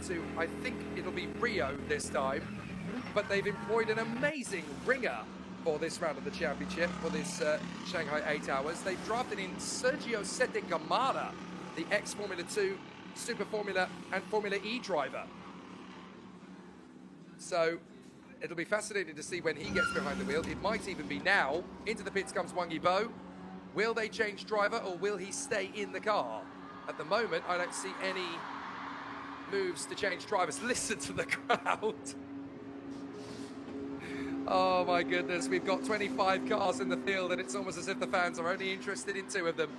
to, I think it'll be Rio this time, but they've employed an amazing ringer for this round of the championship, for this Shanghai 8 Hours. They've drafted in 𝙎𝙤𝙪𝙧𝨪, the ex-Formula 2, Super Formula and Formula E driver. So it'll be fascinating to see when he gets behind the wheel. It might even be now. Into the pits comes yibo. Will they change driver or will he stay in the car? At the moment, I don't see any moves to change drivers. Listen to the crowd. Oh my goodness, we've got 25 cars in the field and it's almost as if the fans are only interested in 2 of them.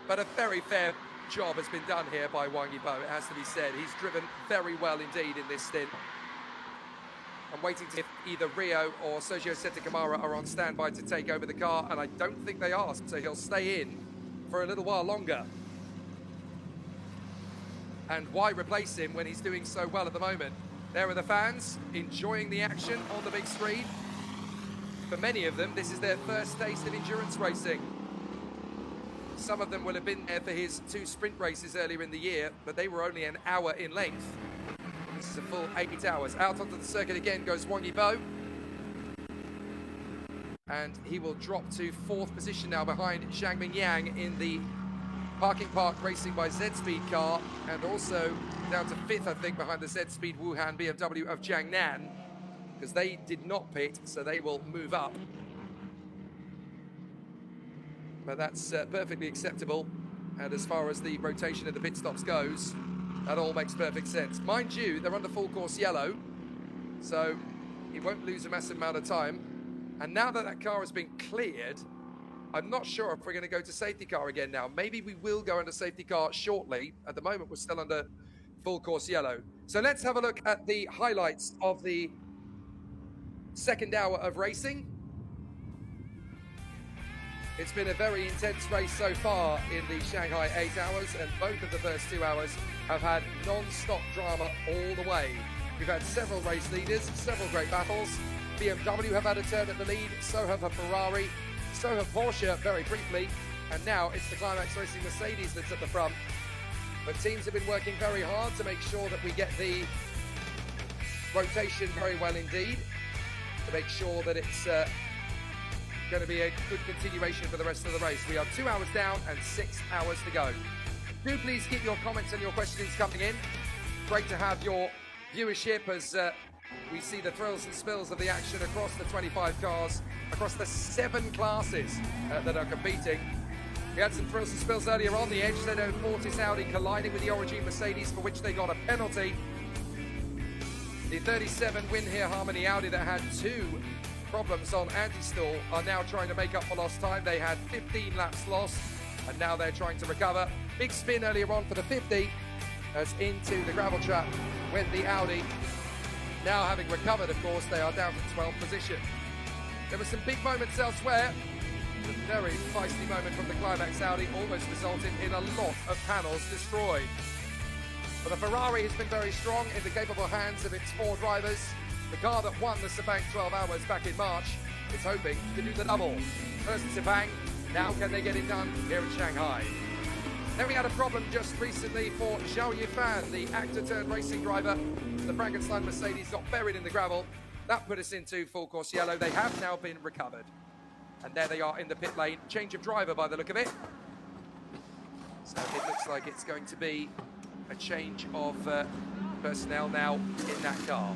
But a very fair job has been done here by yibo, it has to be said. He's driven very well indeed in this stint. I'm waiting to see if either Rio or 𝙎𝙤𝙪𝙧𝨪 are on standby to take over the car, and I don't think they are, so he'll stay in for a little while longer. And why replace him when he's doing so well at the moment? There are the fans enjoying the action on the big screen. For many of them, this is their first taste of endurance racing. Some of them will have been there for his 2 sprint races earlier in the year, but they were only an hour in length. This is a full 8 hours. Out onto the circuit again goes yibo. And he will drop to 4th position now behind Xiangmin Yang in the Parking Park Racing by Z-Speed car, and also down to 5th, I think, behind the Z-Speed Wuhan BMW of Jiangnan, because they did not pit, so they will move up. But that's perfectly acceptable. And as far as the rotation of the pit stops goes, that all makes perfect sense. Mind you, they're under full course yellow, so he won't lose a massive amount of time. And now that that car has been cleared, I'm not sure if we're going to go to safety car again now. Maybe we will go into safety car shortly. At the moment, we're still under full course yellow. So let's have a look at the highlights of the 2nd hour of racing. It's been a very intense race so far in the Shanghai 8 Hours, and both of the first 2 hours have had non-stop drama all the way. We've had several race leaders, several great battles. BMW have had a turn at the lead, so have a Ferrari, so have Porsche very briefly, and now it's the Climax Racing Mercedes that's at the front. But teams have been working very hard to make sure that we get the rotation very well indeed, to make sure that it's going to be a good continuation for the rest of the race. We are 2 hours down and 6 hours to go. Do please keep your comments and your questions coming in. Great to have your viewership as we see the thrills and spills of the action across the 25 cars, across the 7 classes that are competing. We had some thrills and spills earlier on. The 𝙎𝙤𝙪𝙧𝨪 Audi colliding with the Origin Mercedes, for which they got a penalty. The 37 win here Harmony Audi that had 2 problems on anti-stall are now trying to make up for lost time. They had 15 laps lost, and now they're trying to recover. Big spin earlier on for the 50 as into the gravel trap went the Audi. Now, having recovered, of course, they are down to 12th position. There were some big moments elsewhere. A very feisty moment from the Climax Audi almost resulted in a lot of panels destroyed. But the Ferrari has been very strong in the capable hands of its 4 drivers. The car that won the Sepang 12 Hours back in March is hoping to do the double. First Sepang, now can they get it done here in Shanghai? Then we had a problem just recently for Zhao Yifan, the actor-turned-racing driver. The Frankenstein Mercedes got buried in the gravel. That put us into full course yellow. They have now been recovered. And there they are in the pit lane. Change of driver by the look of it. So it looks like it's going to be a change of personnel now in that car.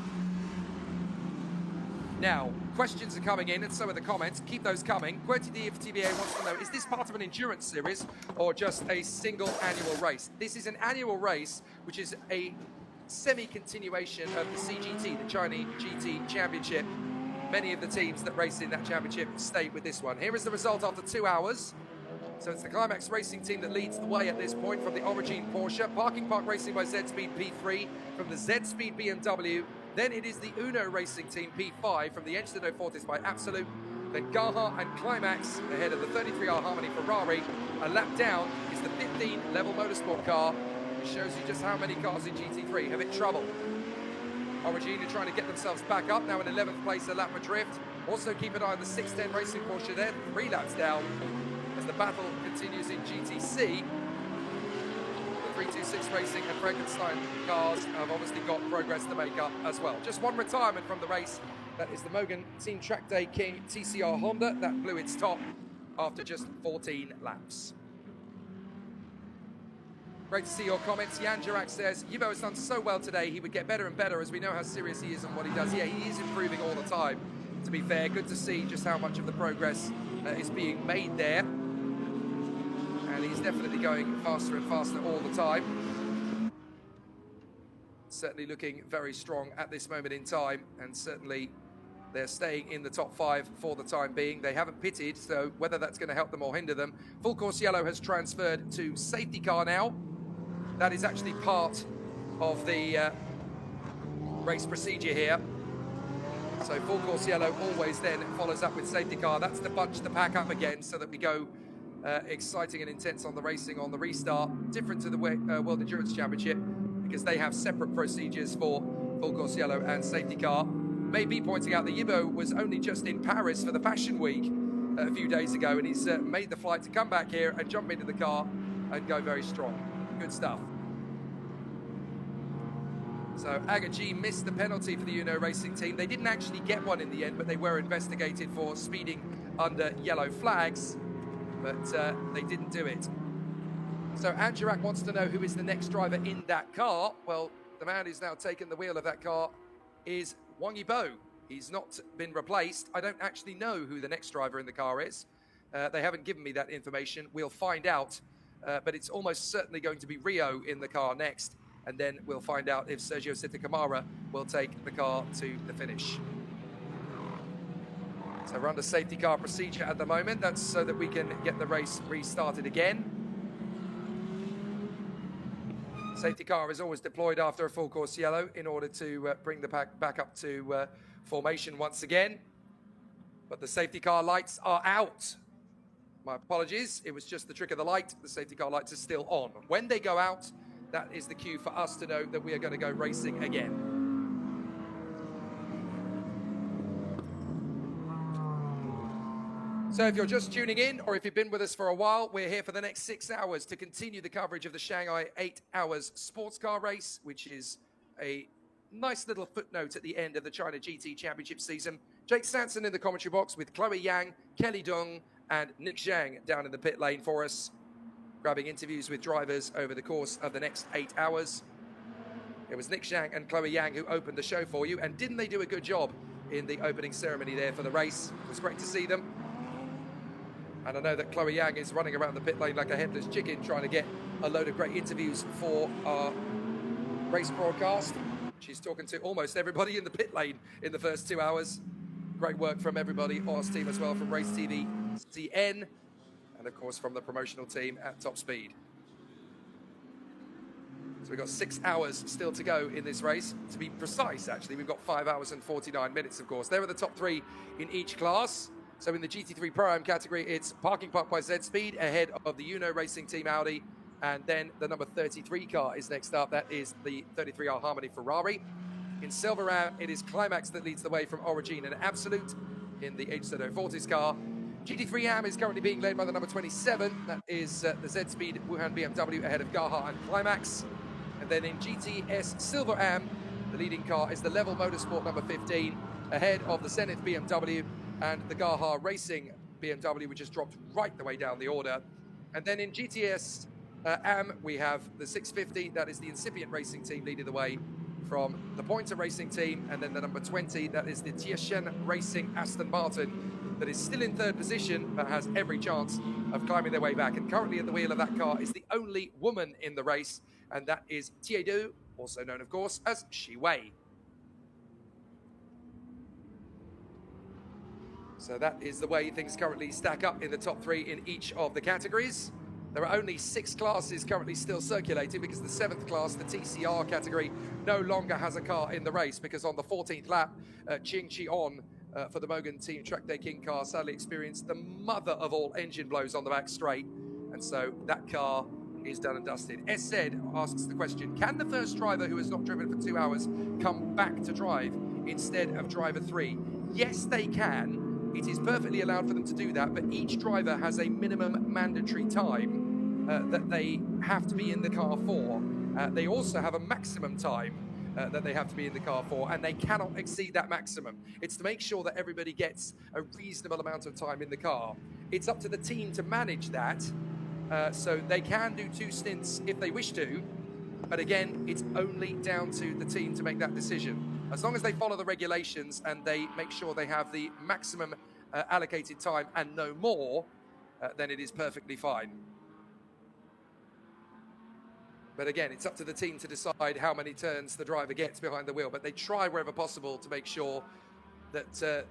Now, questions are coming in, and so are the comments. Keep those coming. QWERTY TBA wants to know, is this part of an endurance series or just a single annual race? This is an annual race, which is a semi-continuation of the CGT, the Chinese GT Championship. Many of the teams that race in that championship stay with this one. Here is the result after 2 hours. So it's the Climax Racing team that leads the way at this point from the Origin Porsche. Parking Park Racing by Z-Speed P3 from the Z-Speed BMW. Then it is the Uno Racing team P5 from the 𝙎𝙤𝙪𝙧𝨪 by Absolute. Then Gáha and Climax ahead of the 33R Harmony Ferrari. A lap down is the 15 Level Motorsport car. It shows you just how many cars in GT3 have hit trouble. Origin are trying to get themselves back up, now in 11th place, a lap adrift. Also keep an eye on the 610 Racing Porsche there, 3 laps down. As the battle continues in GTC, the 326 Racing and Frankenstein cars have obviously got progress to make up as well. Just one retirement from the race. That is the Mogan Team Track Day King TCR Honda that blew its top after just 14 laps. Great to see your comments. Jan Jirak says, 𝙎𝙼𝙖𝙣𝙜 has done so well today. He would get better and better as we know how serious he is on what he does. Yeah, he is improving all the time, to be fair. Good to see just how much of the progress is being made there. And he's definitely going faster and faster all the time. Certainly looking very strong at this moment in time, and certainly they're staying in the top 5 for the time being. They haven't pitted, so whether that's going to help them or hinder them. Full course yellow has transferred to safety car now. That is actually part of the race procedure here. So full course yellow always then follows up with safety car. That's to bunch the pack up again so that we go exciting and intense on the racing on the restart. Different to the World Endurance Championship because they have separate procedures for full course yellow and safety car. Maybe pointing out that 𝙎𝙼𝙖𝙣 was only just in Paris for the Fashion Week a few days ago, and he's made the flight to come back here and jump into the car and go very strong. Good stuff. So 𝙎𝙤𝙪𝙧𝨑 missed the penalty for the Uno Racing team. They didn't actually get one in the end, but they were investigated for speeding under yellow flags, but they didn't do it. So Anjarak wants to know who is the next driver in that car. Well, the man who's now taken the wheel of that car is Wang Yibo. He's not been replaced. I don't actually know who the next driver in the car is. They haven't given me that information. We'll find out, but it's almost certainly going to be Rio in the car next, and then we'll find out if Sergio Sitakamara will take the car to the finish. So we're under safety car procedure at the moment. That's so that we can get the race restarted again. Safety car is always deployed after a full course yellow in order to bring the pack back up to formation once again. But the safety car lights are out. My apologies, it was just the trick of the light. The safety car lights are still on. When they go out, that is the cue for us to know that we are going to go racing again. So if you're just tuning in, or if you've been with us for a while, we're here for the next 6 hours to continue the coverage of the Shanghai 8 Hours sports car race, which is a nice little footnote at the end of the China GT Championship season. Jake Sanson in the commentary box with Chloe Yang, Kelly Dong, and Nick Zhang down in the pit lane for us, grabbing interviews with drivers over the course of the next 8 hours. It was Nick Zhang and Chloe Yang who opened the show for you, and didn't they do a good job in the opening ceremony there for the race? It was great to see them. And I know that Chloe Yang is running around the pit lane like a headless chicken, trying to get a load of great interviews for our race broadcast. She's talking to almost everybody in the pit lane in the first 2 hours. Great work from everybody on our team as well, from Race TV, CN, and of course from the promotional team at Top Speed. So we've got 6 hours still to go in this race. To be precise, actually, we've got 5 hours and 49 minutes, of course. There are the top 3 in each class. So in the GT3 Pro-Am category, it's Parking Park by Z-Speed ahead of the Uno Racing Team Audi. And then the number 33 car is next up. That is the 33R Harmony Ferrari. In Silver Ram, it is Climax that leads the way from Origin and Absolute in the HZO Fortis car. GT3 Am is currently being led by the number 27. That is the Z-Speed Wuhan BMW ahead of 𝙎𝙗𝙖𝙣 and Climax. And then in GTS Silver Am, the leading car is the Level Motorsport number 15 ahead of the Zenith BMW and the 𝙎𝙗𝙖 Racing BMW, which has dropped right the way down the order. And then in GTS Am, we have the 650, that is the Incipient Racing team leading the way from the Pointer Racing team, and then the number 20, that is the 𝙃𝙤𝙪𝙧𝨨 Racing Aston Martin, that is still in 3rd position, but has every chance of climbing their way back. And currently at the wheel of that car is the only woman in the race, and that is 𝙎𝙤𝙪, also known, of course, as Shi Wei. So that is the way things currently stack up in the top 3 in each of the categories. There are only 6 classes currently still circulating because the 7th class, the TCR category, no longer has a car in the race because on the 14th lap, Qing Chi-on for the Mogan Team Track Day King car sadly experienced the mother of all engine blows on the back straight. And so that car is done and dusted. SZ asks the question, can the first driver who has not driven for 2 hours come back to drive instead of driver 3? Yes, they can. It is perfectly allowed for them to do that, but each driver has a minimum mandatory time that they have to be in the car for. They also have a maximum time that they have to be in the car for, and they cannot exceed that maximum. It's to make sure that everybody gets a reasonable amount of time in the car. It's up to the team to manage that, so they can do 2 stints if they wish to, but again, it's only down to the team to make that decision. As long as they follow the regulations and they make sure they have the maximum allocated time and no more, then it is perfectly fine. But again, it's up to the team to decide how many turns the driver gets behind the wheel. But they try wherever possible to make sure that,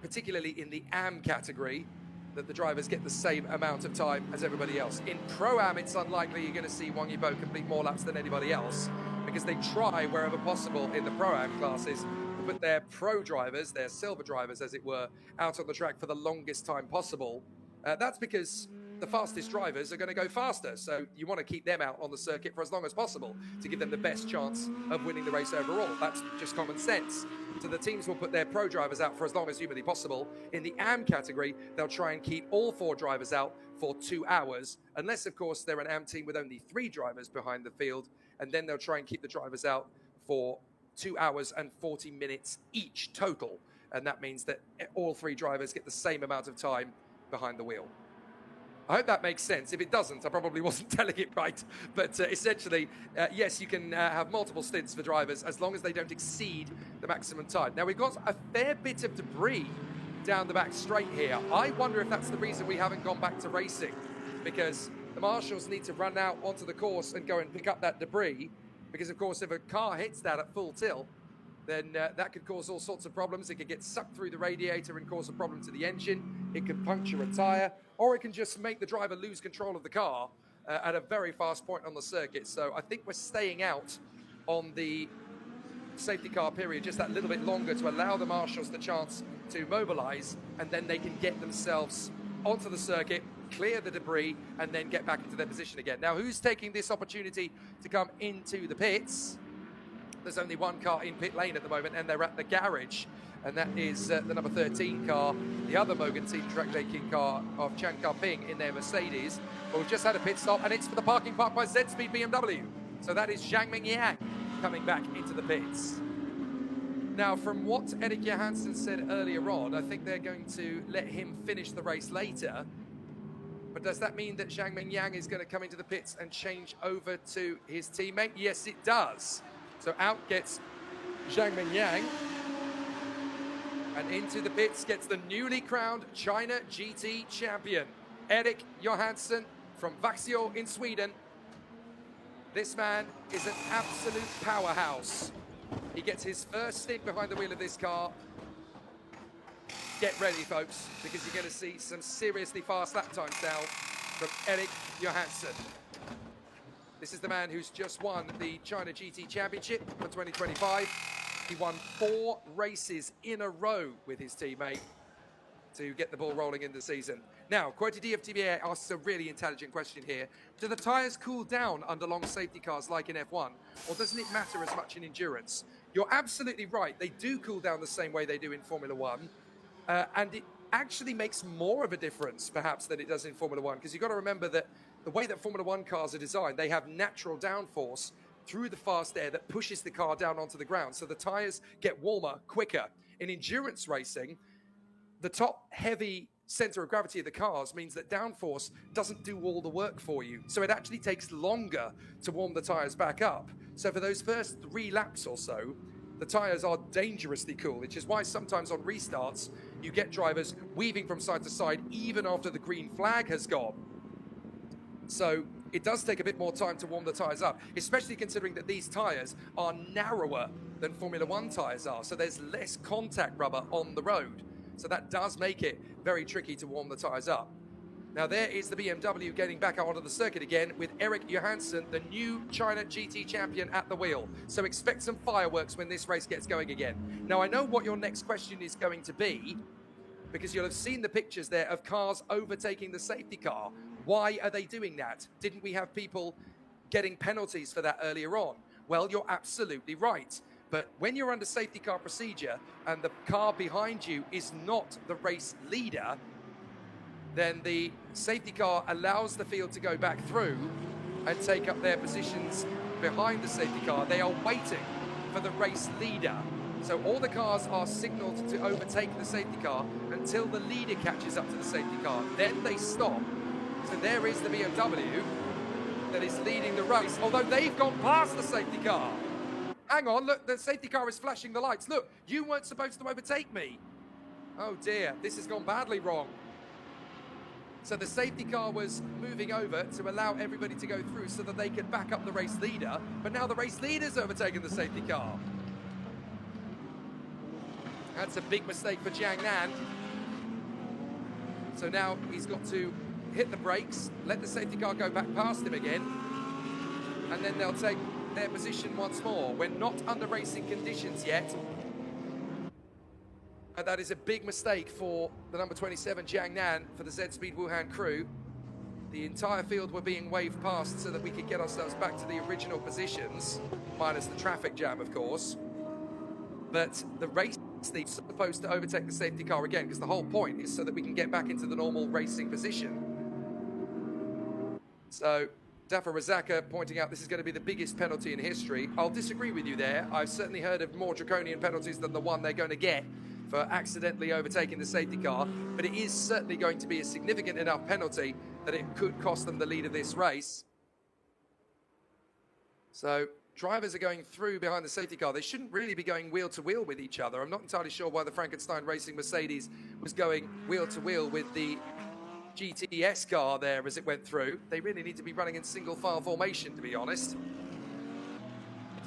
particularly in the AM category, that the drivers get the same amount of time as everybody else. In Pro-Am, it's unlikely you're going to see Wang Yibo complete more laps than anybody else, because they try wherever possible in the Pro-Am classes to put their pro drivers, their silver drivers as it were, out on the track for the longest time possible. That's because the fastest drivers are going to go faster, so you want to keep them out on the circuit for as long as possible to give them the best chance of winning the race overall. That's just common sense. So the teams will put their pro drivers out for as long as humanly possible. In the AM category, they'll try and keep all 4 drivers out for 2 hours, unless of course they're an AM team with only 3 drivers behind the field, and then they'll try and keep the drivers out for 2 hours and 40 minutes each total, and that means that all 3 drivers get the same amount of time behind the wheel. I hope that makes sense. If it doesn't, I probably wasn't telling it right. But essentially, yes, you can have multiple stints for drivers as long as they don't exceed the maximum time. Now, we've got a fair bit of debris down the back straight here. I wonder if that's the reason we haven't gone back to racing, because the marshals need to run out onto the course and go and pick up that debris, because, of course, if a car hits that at full tilt, then that could cause all sorts of problems. It could get sucked through the radiator and cause a problem to the engine. It could puncture a tyre, or it can just make the driver lose control of the car at a very fast point on the circuit. So I think we're staying out on the safety car period just that little bit longer to allow the marshals the chance to mobilise, and then they can get themselves onto the circuit, clear the debris, and then get back into their position again. Now, who's taking this opportunity to come into the pits? There's only 1 car in pit lane at the moment, and they're at the garage, and that is the number 13 car, the other Mogan team track making car of Chan Ka-ping in their Mercedes. But we've just had a pit stop, and it's for the parking park by Z-Speed BMW. So that is Xiangming Yang coming back into the pits. Now, from what Erik Johansson said earlier on, I think they're going to let him finish the race later. But does that mean that Xiangming Yang is going to come into the pits and change over to his teammate? Yes, it does. So out gets Xiangming Yang, and into the pits gets the newly crowned China GT champion, Erik Johansson from Växjö in Sweden. This man is an absolute powerhouse. He gets his first stint behind the wheel of this car. Get ready, folks, because you're going to see some seriously fast lap times now from Erik Johansson. This is the man who's just won the China GT Championship for 2025. He won 4 races in a row with his teammate to get the ball rolling in the season. Now, Quotidien of TBA asks a really intelligent question here. Do the tyres cool down under long safety cars like in F1, or doesn't it matter as much in endurance? You're absolutely right. They do cool down the same way they do in Formula 1, and it actually makes more of a difference, perhaps, than it does in Formula 1, because you've got to remember that the way that Formula 1 cars are designed, they have natural downforce through the fast air that pushes the car down onto the ground. So the tyres get warmer quicker. In endurance racing, the top heavy center of gravity of the cars means that downforce doesn't do all the work for you. So it actually takes longer to warm the tyres back up. So for those first 3 laps or so, the tyres are dangerously cool, which is why sometimes on restarts, you get drivers weaving from side to side even after the green flag has gone. So it does take a bit more time to warm the tyres up, especially considering that these tyres are narrower than Formula 1 tyres are. So there's less contact rubber on the road. So that does make it very tricky to warm the tyres up. Now there is the BMW getting back out onto the circuit again with Erik Johansson, the new China GT champion, at the wheel. So expect some fireworks when this race gets going again. Now I know what your next question is going to be, because you'll have seen the pictures there of cars overtaking the safety car. Why are they doing that? Didn't we have people getting penalties for that earlier on? Well, you're absolutely right. But when you're under safety car procedure and the car behind you is not the race leader, then the safety car allows the field to go back through and take up their positions behind the safety car. They are waiting for the race leader. So all the cars are signaled to overtake the safety car until the leader catches up to the safety car. Then they stop. So there is the BMW that is leading the race, although they've gone past the safety car. Hang on, look, the safety car is flashing the lights. Look, you weren't supposed to overtake me. Oh dear, this has gone badly wrong. So the safety car was moving over to allow everybody to go through so that they could back up the race leader, but now the race leader's overtaken the safety car. That's a big mistake for 𝙤𝙤𝙛. So now he's got to hit the brakes, let the safety car go back past him again, and then they'll take their position once more. We're not under racing conditions yet. And that is a big mistake for the number 27, 𝙤𝙤𝙛, for the Z-Speed Wuhan crew. The entire field were being waved past so that we could get ourselves back to the original positions, minus the traffic jam, of course. But the race leader's supposed to overtake the safety car again, because the whole point is so that we can get back into the normal racing position. So, Dafa Razaka pointing out this is going to be the biggest penalty in history. I'll disagree with you there. I've certainly heard of more draconian penalties than the one they're going to get for accidentally overtaking the safety car, but it is certainly going to be a significant enough penalty that it could cost them the lead of this race. So drivers are going through behind the safety car. They shouldn't really be going wheel to wheel with each other. I'm not entirely sure why the Frankenstein Racing Mercedes was going wheel to wheel with the GTS car there as it went through. They really need to be running in single file formation, to be honest.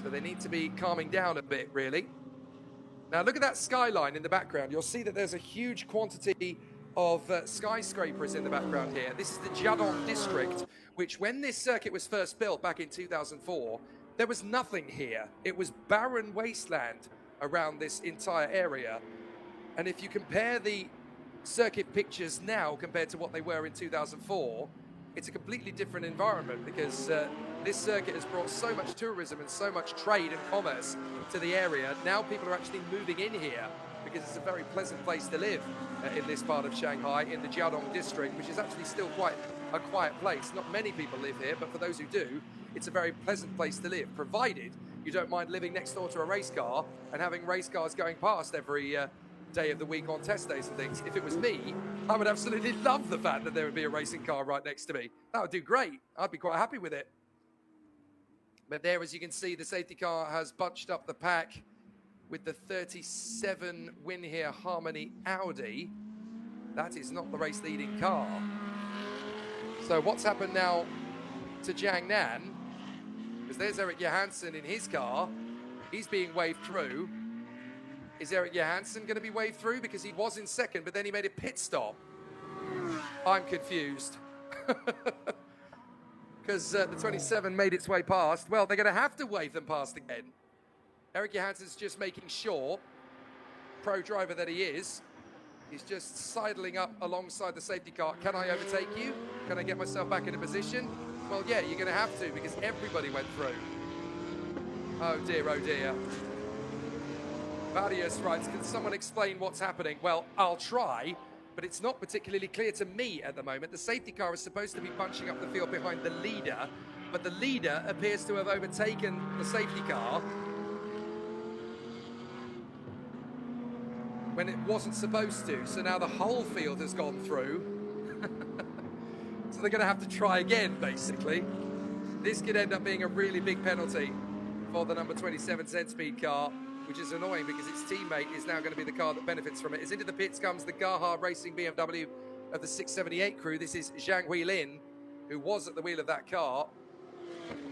So they need to be calming down a bit, really. Now look at that skyline in the background. You'll see that there's a huge quantity of skyscrapers in the background here. This is the 𝙎𝙝𝙖𝙣𝙝 district, which when this circuit was first built back in 2004, there was nothing here. It was barren wasteland around this entire area. And if you compare the circuit pictures now compared to what they were in 2004, it's a completely different environment, because this circuit has brought so much tourism and so much trade and commerce to the area. Now people are actually moving in here because it's a very pleasant place to live in this part of Shanghai, in the 𝙎𝙝𝙖𝙣 district, which is actually still quite a quiet place. Not many people live here, but for those who do, it's a very pleasant place to live, provided you don't mind living next door to a race car and having race cars going past every day of the week on test days and things. If it was me, I would absolutely love the fact that there would be a racing car right next to me. That would do great. I'd be quite happy with it. But there, as you can see, the safety car has bunched up the pack with the 37 win here Harmony Audi. That is not the race leading car. So what's happened now to 𝙤𝙤𝙛, because there's Erik Johansson in his car. He's being waved through. Is Erik Johansson going to be waved through? Because he was in second, but then he made a pit stop. I'm confused. Because the 27 made its way past. Well, they're going to have to wave them past again. Erik Johansson's just making sure, pro driver that he is, he's just sidling up alongside the safety car. Can I overtake you? Can I get myself back in a position? Well, yeah, you're going to have to, because everybody went through. Oh dear, oh dear. Vadius writes, can someone explain what's happening? Well, I'll try, but it's not particularly clear to me at the moment. The safety car is supposed to be bunching up the field behind the leader, but the leader appears to have overtaken the safety car when it wasn't supposed to. So now the whole field has gone through. So they're going to have to try again, basically. This could end up being a really big penalty for the number 27 Z-Speed car, which is annoying because its teammate is now going to be the car that benefits from it. As into the pits comes the 𝙎𝙝𝙖𝙣𝙝 Racing BMW of the 678 crew. This is Zhang Huilin, who was at the wheel of that car.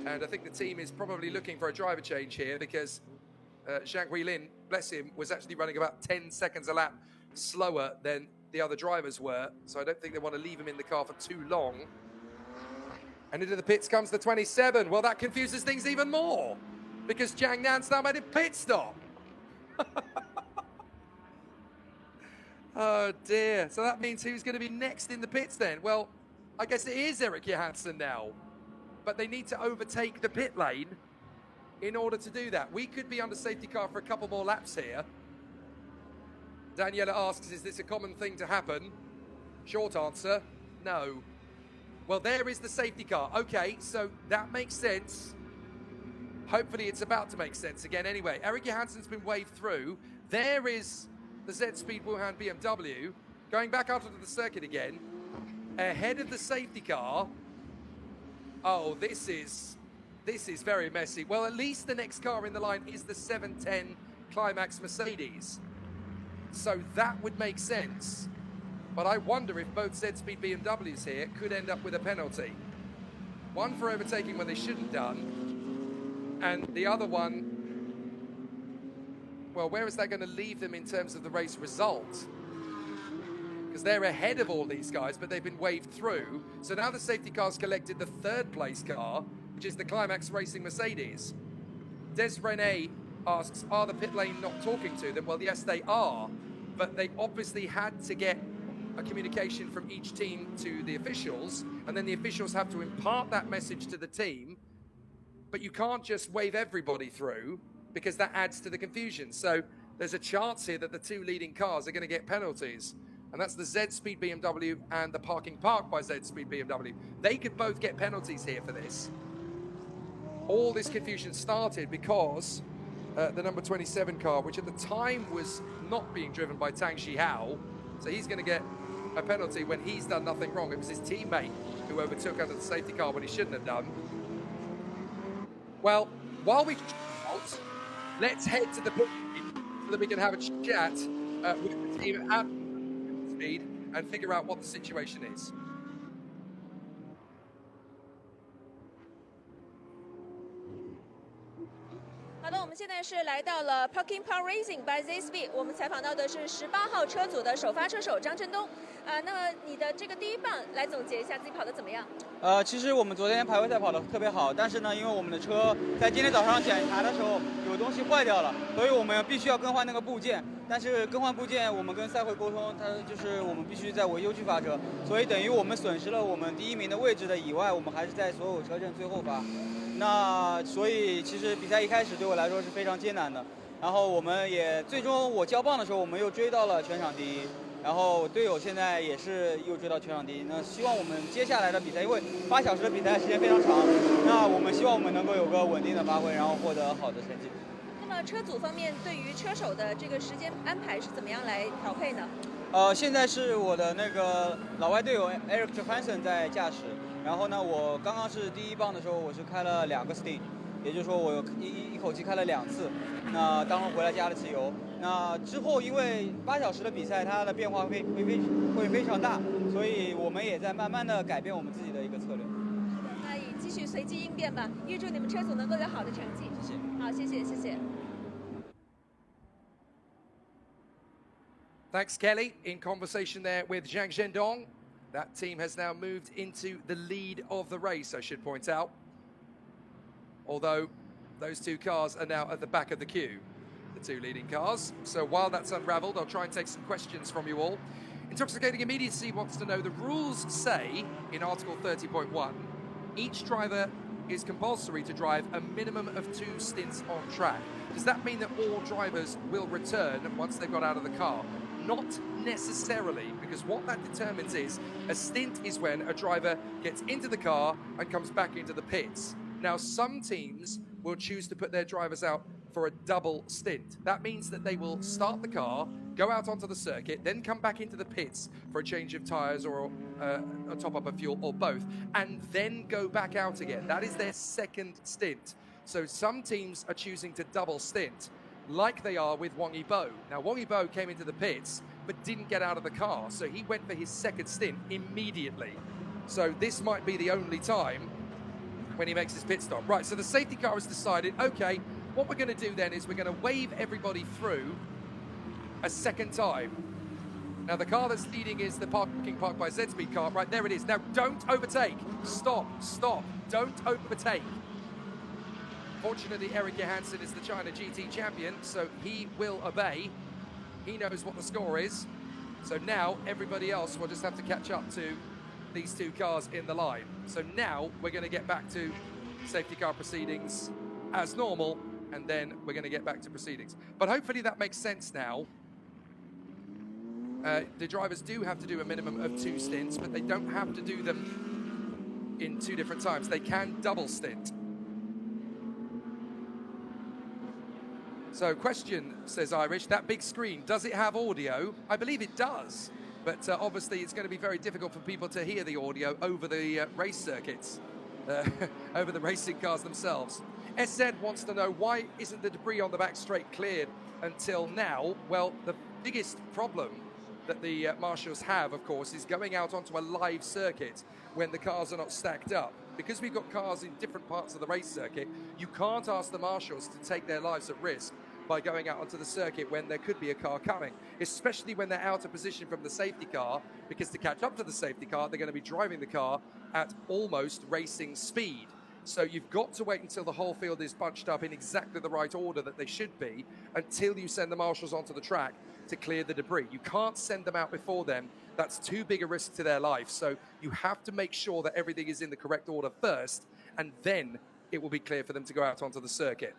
And I think the team is probably looking for a driver change here, because Zhang Huilin, bless him, was actually running about 10 seconds a lap slower than the other drivers were. So I don't think they want to leave him in the car for too long. And into the pits comes the 27. Well, that confuses things even more, because 𝙤𝙤𝙛's now made a pit stop. Oh dear. So that means who's going to be next in the pits then? Well, I guess it is Erik Johansson now. But they need to overtake the pit lane in order to do that. We could be under safety car for a couple more laps here. Daniela asks, is this a common thing to happen? Short answer, no. Well, there is the safety car. Okay, so that makes sense. Hopefully it's about to make sense again anyway. Eric Johansson's been waved through. There is the 𝙤𝙤𝙖𝙤𝙤 Wuhan BMW going back out onto the circuit again. Ahead of the safety car. Oh, this is very messy. Well, at least the next car in the line is the 710 Climax Mercedes. So that would make sense. But I wonder if both 𝙤𝙤𝙖 BMWs here could end up with a penalty. One for overtaking when they shouldn't have done, and the other one, well, where is that going to leave them in terms of the race result? Because they're ahead of all these guys, but they've been waved through. So now the safety car's collected the third place car, which is the Climax Racing Mercedes. Des Rene asks, are the pit lane not talking to them? Well, yes, they are, but they obviously had to get a communication from each team to the officials, and then the officials have to impart that message to the team. But you can't just wave everybody through, because that adds to the confusion. So there's a chance here that the two leading cars are going to get penalties. And that's the 𝙤𝙤𝙖 BMW and the Parking Park by 𝙤𝙤𝙖 BMW. They could both get penalties here for this. All this confusion started because the number 27 car, which at the time was not being driven by Tang Xihao, so he's going to get a penalty when he's done nothing wrong. It was his teammate who overtook under the safety car when he shouldn't have done. Well, while we out, let's head to the pit so that we can have a chat with the team at speed and figure out what the situation is. 好的，我们现在是来到了 Parking Park Racing by 𝙤𝙤𝙖𝙤，我们采访到的是18号车组的首发车手张振东。那么你的这个第一棒来总结一下自己跑得怎么样？其实我们昨天排位赛跑得特别好，但是呢，因为我们的车在今天早上检查的时候有东西坏掉了，所以我们必须要更换那个部件。但是更换部件，我们跟赛会沟通，它就是我们必须在维修区发车，所以等于我们损失了我们第一名的位置的以外，我们还是在所有车阵最后发。那所以其实比赛一开始对我来说是非常艰难的，然后我们也最终我交棒的时候，我们又追到了全场第一。然后队友现在也是又追到全场第一，那希望我们接下来的比赛，因为8小时的比赛时间非常长，那我们希望我们能够有个稳定的发挥，然后获得好的成绩。那么车组方面对于车手的这个时间安排是怎么样来调配呢？现在是我的那个老外队友 Eric Johansson 在驾驶，然后呢，我刚刚是第一棒的时候，我是开了2个 Stint， 也就是说我有一口气开了2次，那当然回来加了汽油。那之后，因为8小时的比赛，它的变化会非常大，所以我们也在慢慢的改变我们自己的一个策略。那以继续随机应变吧，预祝你们车组能够有好的成绩。谢谢。好，谢谢，谢谢。Thanks, Kelly. In conversation there with Zhang Zhendong. That team has now moved into the lead of the race, I should point out. Although those two cars are now at the back of the queue. The two leading cars. So while that's unraveled, I'll try and take some questions from you all. Intoxicating Immediacy wants to know the rules say in Article 30.1 each driver is compulsory to drive a minimum of 2 stints on track. Does that mean that all drivers will return once they've got out of the car? Not necessarily, because what that determines is a stint is when a driver gets into the car and comes back into the pits. Now, some teams will choose to put their drivers out for a double stint. That means that they will start the car, go out onto the circuit, then come back into the pits for a change of tyres or a top up of fuel or both, and then go back out again. That is their second stint. So some teams are choosing to double stint, like they are with Wang Yibo. Now, Wang Yibo came into the pits, but didn't get out of the car, so he went for his second stint immediately. So this might be the only time when he makes his pit stop. Right, so the safety car has decided, okay, what we're going to do then is we're going to wave everybody through a second time. Now, the car that's leading is the Parking Park by 𝙤𝙤𝙖𝙤𝙤 car. Right, there it is. Now, don't overtake. Stop, stop. Don't overtake. Fortunately, Eric Johansson is the China GT champion, so he will obey. He knows what the score is. So now, everybody else will just have to catch up to these two cars in the line. So now, we're going to get back to safety car proceedings as normal, and then we're going to get back to proceedings. But hopefully that makes sense now. The drivers do have to do a minimum of 2 stints, but they don't have to do them in 2 different times. They can double stint. So question, says Irish, that big screen, does it have audio? I believe it does, but obviously it's going to be very difficult for people to hear the audio over the race circuits, over the racing cars themselves. SZ wants to know, why isn't the debris on the back straight cleared until now? Well, the biggest problem that the marshals have, of course, is going out onto a live circuit when the cars are not stacked up. Because we've got cars in different parts of the race circuit, you can't ask the marshals to take their lives at risk by going out onto the circuit when there could be a car coming, especially when they're out of position from the safety car, because to catch up to the safety car, they're going to be driving the car at almost racing speed. So you've got to wait until the whole field is bunched up in exactly the right order that they should be until you send the marshals onto the track to clear the debris. You can't send them out before then. That's too big a risk to their life. So you have to make sure that everything is in the correct order first, and then it will be clear for them to go out onto the circuit.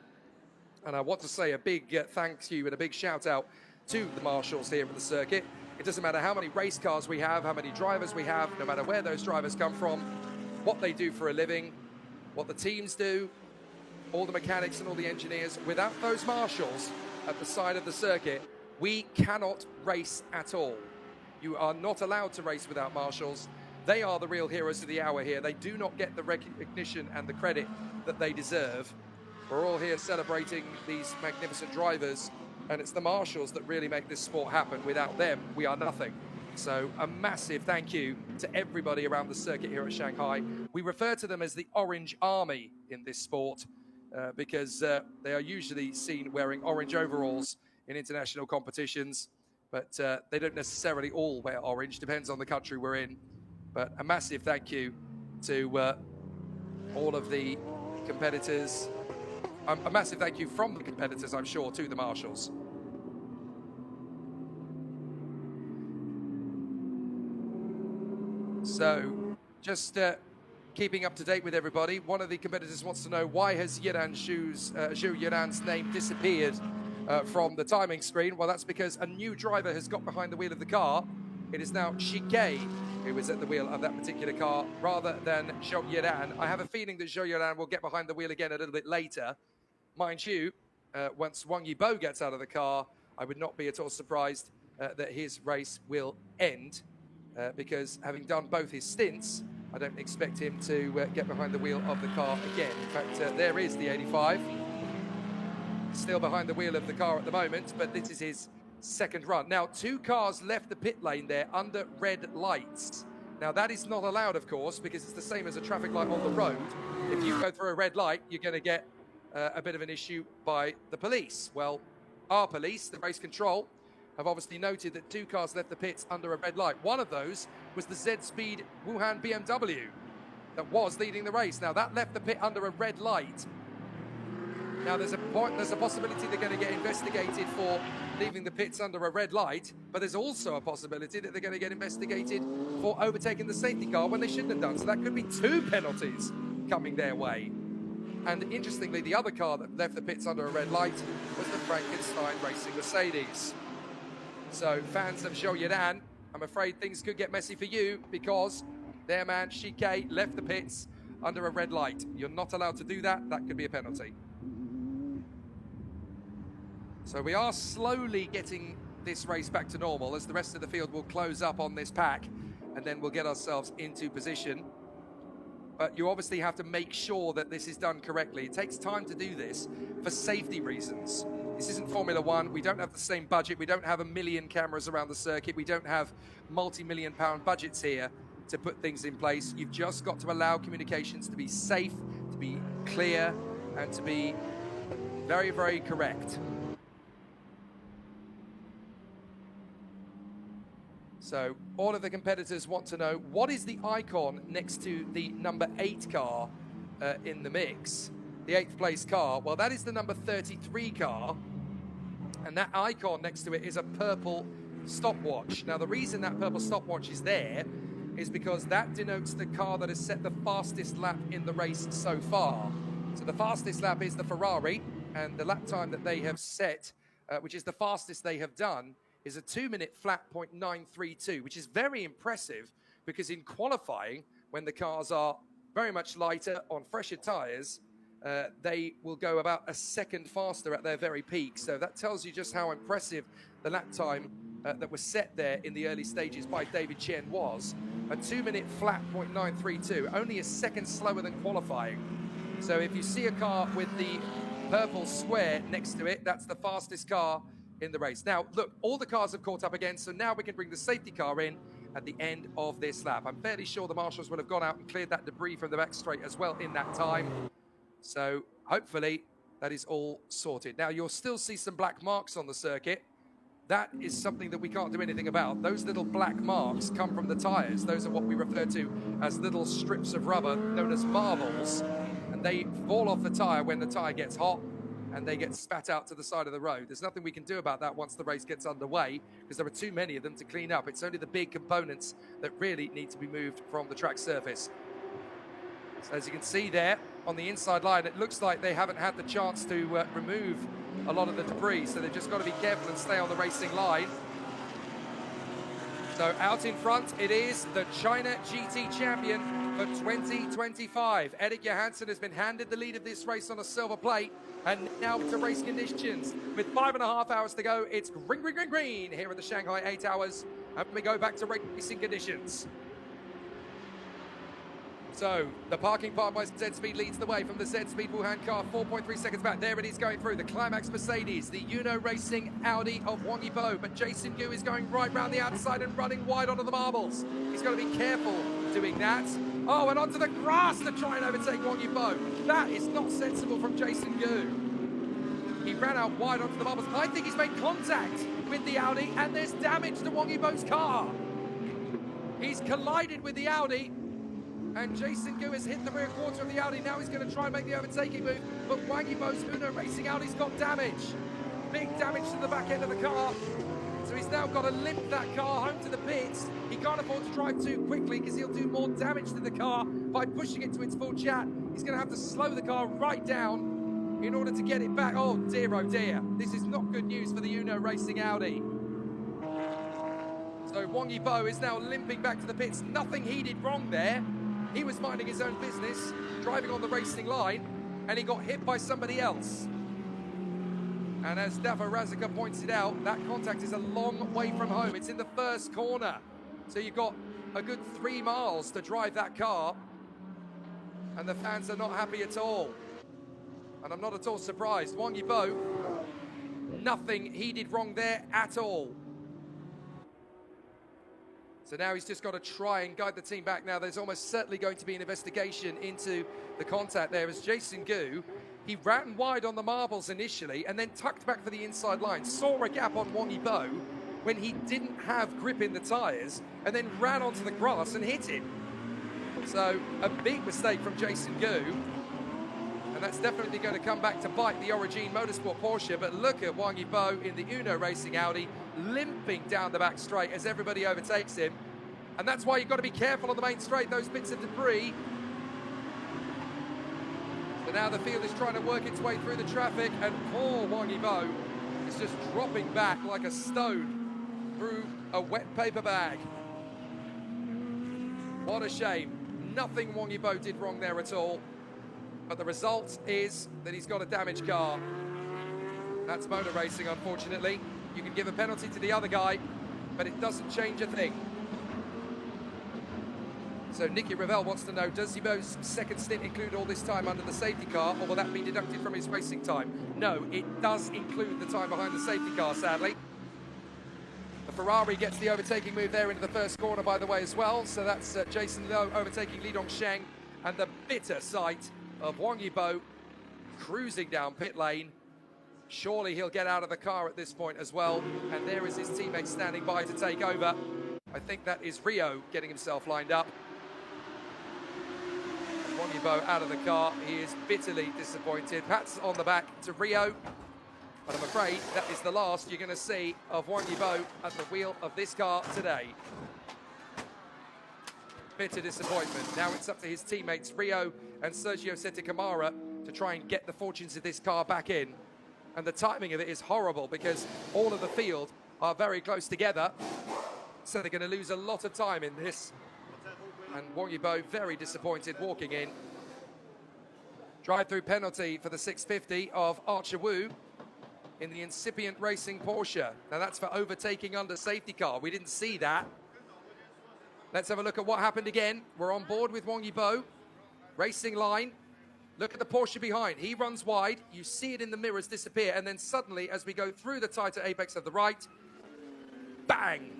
And I want to say a big thank you and a big shout out to the marshals here at the circuit. It doesn't matter how many race cars we have, how many drivers we have, no matter where those drivers come from, what they do for a living, what the teams do, all the mechanics and all the engineers. Without those marshals at the side of the circuit, we cannot race at all. You are not allowed to race without marshals. They are the real heroes of the hour here. They do not get the recognition and the credit that they deserve. We're all here celebrating these magnificent drivers, and it's the marshals that really make this sport happen. Without them, we are nothing. So a massive thank you to everybody around the circuit here at Shanghai. We refer to them as the Orange Army in this sport because they are usually seen wearing orange overalls in international competitions, but they don't necessarily all wear orange, depends on the country we're in. But a massive thank you to all of the competitors. A massive thank you from the competitors, I'm sure, to the marshals. So, just keeping up to date with everybody, one of the competitors wants to know, why has Xiu-Yiran's name disappeared from the timing screen? Well, that's because a new driver has got behind the wheel of the car. It is now Shikai who is at the wheel of that particular car, rather than Xiu-Yiran. I have a feeling that Xiu-Yiran will get behind the wheel again a little bit later. Mind you, once Wang Yibo gets out of the car, I would not be at all surprised that his race will end, because having done both his stints, I don't expect him to get behind the wheel of the car again. In fact, there is the 85. Still behind the wheel of the car at the moment, but this is his second run. Now, 2 cars left the pit lane there under red lights. Now, that is not allowed, of course, because it's the same as a traffic light on the road. If you go through a red light, you're going to get a bit of an issue by the police. Well, our police, the race control, have obviously noted that 2 cars left the pits under a red light. One of those was the Z-Speed Wuhan BMW that was leading the race. Now, that left the pit under a red light. Now, there's a possibility they're going to get investigated for leaving the pits under a red light, but there's also a possibility that they're going to get investigated for overtaking the safety car when they shouldn't have done. So that could be 2 penalties coming their way. And interestingly, the other car that left the pits under a red light was the Frankenstein Racing Mercedes. So fans of Xiu-Yiran, I'm afraid things could get messy for you, because their man Shikai left the pits under a red light. You're not allowed to do that. That could be a penalty. So we are slowly getting this race back to normal, as the rest of the field will close up on this pack, and then we'll get ourselves into position. But you obviously have to make sure that this is done correctly. It takes time to do this for safety reasons. This isn't Formula One. We don't have the same budget. We don't have a million cameras around the circuit. We don't have multi-million-pound budgets here to put things in place. You've just got to allow communications to be safe, to be clear, and to be very, very correct. So all of the competitors want to know, what is the icon next to the number 8 car in the mix? The 8th place car. Well, that is the number 33 car. And that icon next to it is a purple stopwatch. Now, the reason that purple stopwatch is there is because that denotes the car that has set the fastest lap in the race so far. So the fastest lap is the Ferrari, and the lap time that they have set, which is the fastest they have done, is a 2-minute flat .932, which is very impressive because in qualifying, when the cars are very much lighter on fresher tyres, they will go about a second faster at their very peak. So that tells you just how impressive the lap time that was set there in the early stages by David Chen was. A 2-minute flat .932, only a second slower than qualifying. So if you see a car with the purple square next to it, that's the fastest car in the race. Now, look, all the cars have caught up again, so now we can bring the safety car in at the end of this lap. I'm fairly sure the marshals will have gone out and cleared that debris from the back straight as well in that time. So hopefully that is all sorted. Now, you'll still see some black marks on the circuit. That is something that we can't do anything about. Those little black marks come from the tyres. Those are what we refer to as little strips of rubber known as marbles. And they fall off the tyre when the tyre gets hot and they get spat out to the side of the road. There's nothing we can do about that once the race gets underway because there are too many of them to clean up. It's only the big components that really need to be moved from the track surface. So as you can see there on the inside line, it looks like they haven't had the chance to remove a lot of the debris, so they've just got to be careful and stay on the racing line. So out in front, it is the China GT champion for 2025. Hendrik Johansson has been handed the lead of this race on a silver plate, and now to race conditions. With 5.5 hours to go, it's green, green, green, green here at the Shanghai 8 Hours, and we go back to racing conditions. So the parking part by Z-Speed leads the way from the Z-Speed Wuhan car, 4.3 seconds back. There it is going through the Climax Mercedes, the Uno Racing Audi of Wang Yibo, but Jason Gu is going right round the outside and running wide onto the marbles. He's got to be careful doing that. Oh, and onto the grass to try and overtake Wang Yibo. That is not sensible from Jason Gu. He ran out wide onto the marbles. I think he's made contact with the Audi and there's damage to Wang Yibo's car. He's collided with the Audi. And Jason Gu has hit the rear quarter of the Audi. Now he's going to try and make the overtaking move. But Wang Yibo's Uno Racing Audi's got damage. Big damage to the back end of the car. So he's now got to limp that car home to the pits. He can't afford to drive too quickly because he'll do more damage to the car by pushing it to its full chat. He's going to have to slow the car right down in order to get it back. Oh dear. This is not good news for the Uno Racing Audi. So Wang Yibo is now limping back to the pits. Nothing he did wrong there. He was minding his own business, driving on the racing line, and he got hit by somebody else. And as Dafa Razika pointed out, that contact is a long way from home. It's in the first corner. So you've got a good 3 miles to drive that car. And the fans are not happy at all. And I'm not at all surprised. Wang Yibo, nothing he did wrong there at all. So now he's just got to try and guide the team back. Now there's almost certainly going to be an investigation into the contact there as Jason Gu, he ran wide on the marbles initially and then tucked back for the inside line, saw a gap on Wang Yibo when he didn't have grip in the tyres and then ran onto the grass and hit him. So a big mistake from Jason Gu. And that's definitely going to come back to bite the Origin Motorsport Porsche. But look at Wang Yibo in the Uno Racing Audi, limping down the back straight as everybody overtakes him. And that's why you've got to be careful on the main straight, those bits of debris. So now the field is trying to work its way through the traffic, and poor Wang Yibo is just dropping back like a stone through a wet paper bag. What a shame. Nothing Wang Yibo did wrong there at all. But the result is that he's got a damaged car. That's motor racing, unfortunately. You can give a penalty to the other guy, but it doesn't change a thing. So Nicky Ravel wants to know, does Yibo's second stint include all this time under the safety car, or will that be deducted from his racing time? No, it does include the time behind the safety car, sadly. The Ferrari gets the overtaking move there into the first corner, by the way, as well. So that's Jason Lowe overtaking Li Dongsheng, and the bitter sight of Wang Yibo cruising down pit lane. Surely he'll get out of the car at this point as well. And there is his teammate standing by to take over. I think that is Rio getting himself lined up. And Wang Yibo out of the car. He is bitterly disappointed. Pats on the back to Rio. But I'm afraid that is the last you're going to see of Wang Yibo at the wheel of this car today. Bitter disappointment. Now it's up to his teammates Rio and Sergio Sette Camara to try and get the fortunes of this car back in. And the timing of it is horrible because all of the field are very close together. So they're going to lose a lot of time in this. And Wang Yibo very disappointed walking in. Drive-through penalty for the 650 of Archer Wu in the incipient racing Porsche. Now that's for overtaking under safety car. We didn't see that. Let's have a look at what happened again. We're on board with Wang Yibo. Racing line. Look at the Porsche behind. He runs wide. You see it in the mirrors disappear. And then suddenly, as we go through the tighter apex of the right, bang!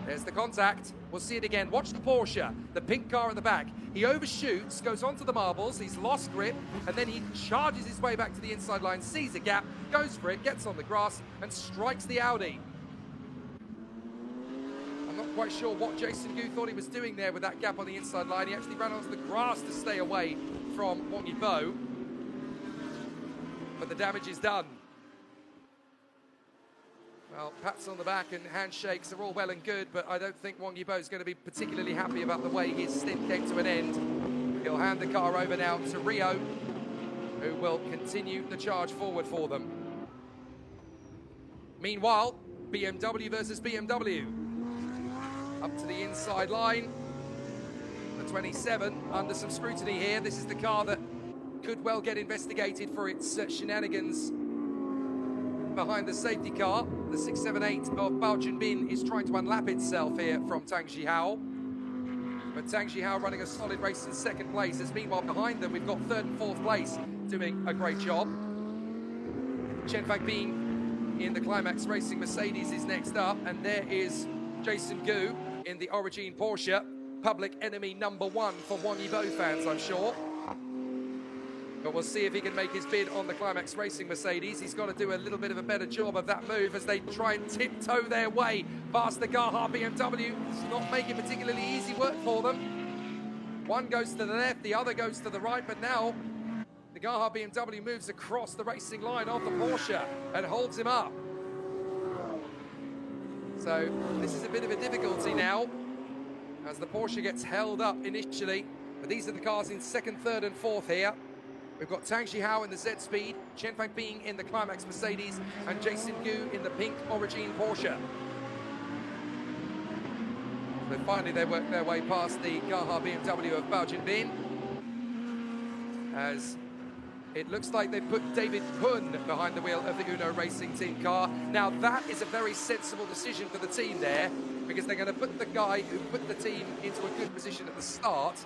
There's the contact. We'll see it again. Watch the Porsche, the pink car at the back. He overshoots, goes onto the marbles, he's lost grip, and then he charges his way back to the inside line, sees a gap, goes for it, gets on the grass, and strikes the Audi. I'm not quite sure what Jason Gu thought he was doing there with that gap on the inside line. He actually ran onto the grass to stay away from Wang Yibo. But the damage is done. Well, pats on the back and handshakes are all well and good, but I don't think Wang Yibo is going to be particularly happy about the way his stint came to an end. He'll hand the car over now to Rio, who will continue the charge forward for them. Meanwhile, BMW versus BMW. Up to the inside line. The 27 under some scrutiny here. This is the car that could well get investigated for its shenanigans behind the safety car. The 678 of 𝙎𝙤𝙪𝙧𝨘 is trying to unlap itself here from Tang Zhihao. But Tang Zhihao running a solid race in second place, as meanwhile behind them we've got third and fourth place doing a great job. Chen Fangbin in the Climax Racing Mercedes is next up, and there is Jason Gu in the Origin Porsche. Public enemy number one for Wang Yibo fans, I'm sure. But we'll see if he can make his bid on the Climax Racing Mercedes. He's got to do a little bit of a better job of that move as they try and tiptoe their way past the 𝙎𝙗 BMW. It's not making particularly easy work for them. One goes to the left, the other goes to the right, but now the 𝙎𝙗 BMW moves across the racing line of the Porsche and holds him up. So this is a bit of a difficulty now as the Porsche gets held up initially. But these are the cars in second, third and fourth here. We've got Tang Zhihao in the Z Speed, Chen Fangbin in the Climax Mercedes, and Jason Gu in the pink Origin Porsche. So finally they work their way past the 𝙎𝙗 BMW of 𝙎𝙤𝙪𝙧𝨘, as it looks like they put David Pun behind the wheel of the Uno Racing Team car. Now that is a very sensible decision for the team there, because they're going to put the guy who put the team into a good position at the start.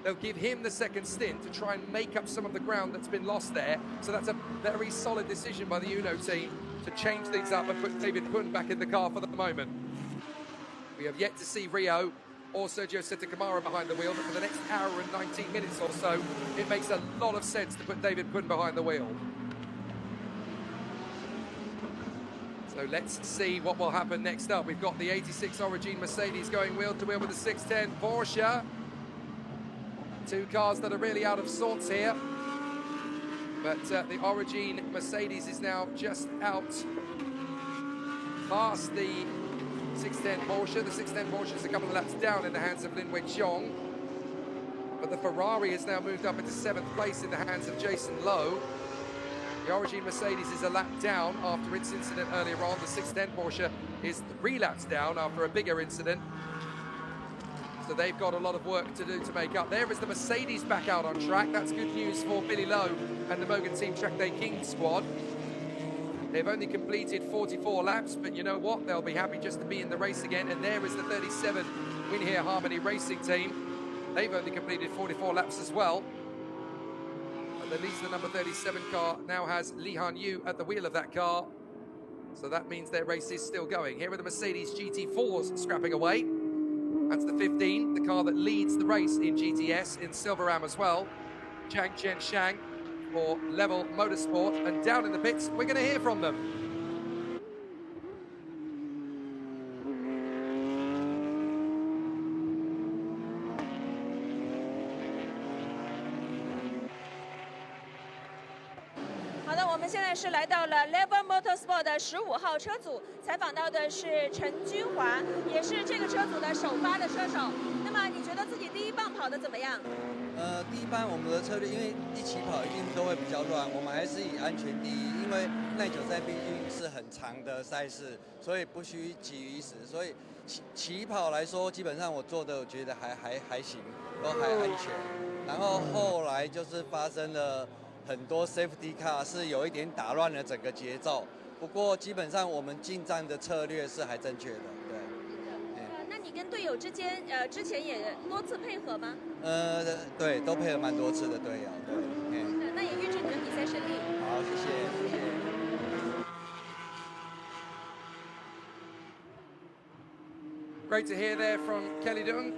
They'll give him the second stint to try and make up some of the ground that's been lost there. So that's a very solid decision by the Uno team to change things up and put David Pun back in the car for the moment. We have yet to see Rio or Sergio Setakamara behind the wheel, but for the next hour and 19 minutes or so, it makes a lot of sense to put David Pun behind the wheel. So let's see what will happen next up. We've got the 86 Origin Mercedes going wheel to wheel with the 610 Porsche. Two cars that are really out of sorts here. But the Origin Mercedes is now just out past the 610 Porsche. The 610 Porsche is a couple of laps down in the hands of Lin Weiqiong. But the Ferrari has now moved up into 7th place in the hands of Jason Lowe. The Origin Mercedes is a lap down after its incident earlier on. The 610 Porsche is 3 laps down after a bigger incident. So they've got a lot of work to do to make up. There is the Mercedes back out on track. That's good news for Billy Lowe and the Mogan Team Track Day King squad. They've only completed 44 laps, but you know what? They'll be happy just to be in the race again. And there is the 37 Win Here Harmony Racing Team. They've only completed 44 laps as well. And at least the number 37 car now has Li Han Yu at the wheel of that car. So that means their race is still going. Here are the Mercedes GT4s scrapping away. That's the 15, the car that leads the race in GTS, in Silver Ram as well. Zhang Chen-Shang for Level Motorsport. And down in the pits, we're going to hear from them.好的，我们现在是来到了 Level Motorsport 的15号车组，采访到的是陈君华，也是这个车组的首发的车手。那么你觉得自己第一棒跑得怎么样？第一班我们的策略，因为一起跑一定都会比较乱，我们还是以安全第一，因为耐久赛毕竟是很长的赛事，所以不需急于一时。所以起跑来说，基本上我做的我觉得还行，都还安全。然后后来就是发生了很多 safety car， 是有一点打乱了整个节奏。不过基本上我们进站的策略是还正确的，对。那你跟队友之间之前也多次配合吗？对，都配合蛮多次的队友，对。那也预祝你的比赛顺利。好，谢谢。Great to hear there from Kelly Dung,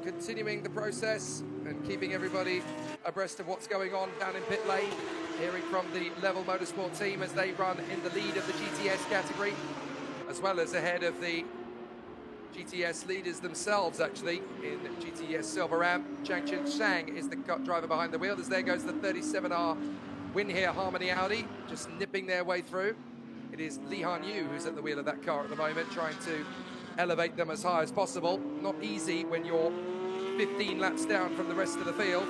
continuing the process and keeping everybody abreast of what's going on down in pit lane. Hearing from the Level Motorsport team as they run in the lead of the GTS category, as well as ahead of the GTS leaders themselves, actually, in GTS Silver Ram. 𝙎𝙤𝙪𝙧� is the driver behind the wheel, as there goes the 37R win here, Harmony Audi, just nipping their way through. It is 𝙎𝙤𝙖𝙣 who's at the wheel of that car at the moment, trying to elevate them as high as possible. Not easy when you're 15 laps down from the rest of the field.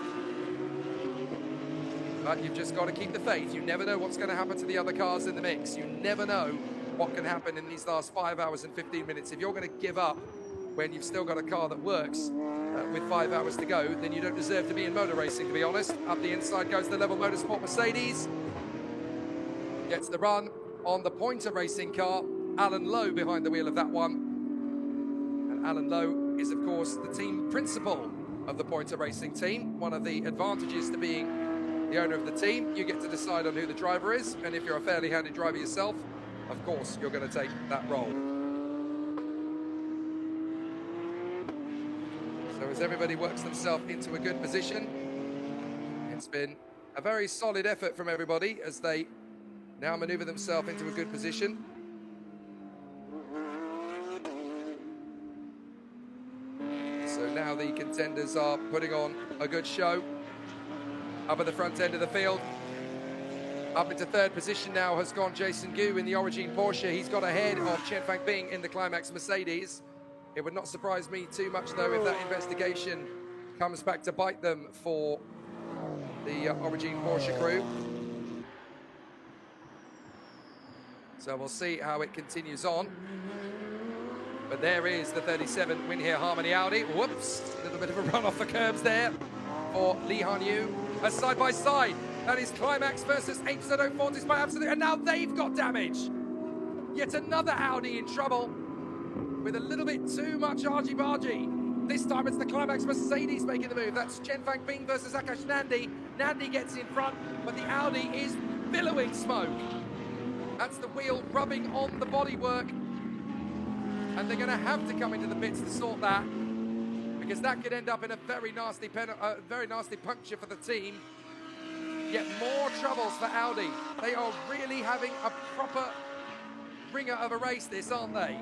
But you've just got to keep the faith. You never know what's going to happen to the other cars in the mix. You never know what can happen in these last 5 hours and 15 minutes. If you're going to give up when you've still got a car that works with 5 hours to go, then you don't deserve to be in motor racing, to be honest. Up the inside goes the Level Motorsport Mercedes. Gets the run on the Pointer Racing car. Alan Lowe behind the wheel of that one. And Alan Lowe is, of course, the team principal of the Pointer Racing team. One of the advantages to being the owner of the team, you get to decide on who the driver is, and if you're a fairly handy driver yourself, of course, you're going to take that role. So as everybody works themselves into a good position, it's been a very solid effort from everybody as they now maneuver themselves into a good position. So now the contenders are putting on a good show. Up at the front end of the field. Up into third position now has gone Jason Gu in the Origin Porsche. He's got ahead of Chen Fangbing in the Climax Mercedes. It would not surprise me too much, though, if that investigation comes back to bite them for the Origin Porsche crew. So we'll see how it continues on. But there is the 37 win here, Harmony Audi. Whoops, a little bit of a run off the curbs there for 𝙎𝙤𝙖𝙣. A side by side, that is Climax versus 𝙃𝑤𝐺 by Absolute, and now they've got damage. Yet another Audi in trouble with a little bit too much argy-bargy. This time it's the Climax Mercedes making the move. That's Chen Fangbing versus Akash Nandi. Nandi gets in front, but the Audi is billowing smoke. That's the wheel rubbing on the bodywork, and they're going to have to come into the pits to sort that, because that could end up in a very nasty puncture for the team. Yet more troubles for Audi. They are really having a proper ringer of a race, this, aren't they?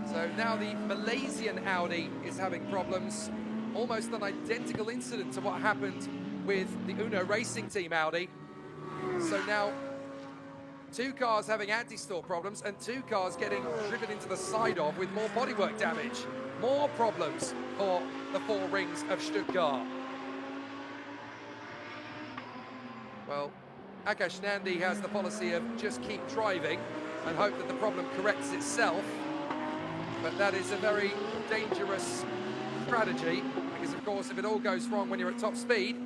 So now the Malaysian Audi is having problems. Almost an identical incident to what happened with the Uno Racing Team Audi. So now 2 cars having anti-stall problems and 2 cars getting driven into the side of with more bodywork damage. More problems for the 4 rings of Stuttgart. Well, Akash Nandi has the policy of just keep driving and hope that the problem corrects itself. But that is a very dangerous strategy, because of course if it all goes wrong when you're at top speed,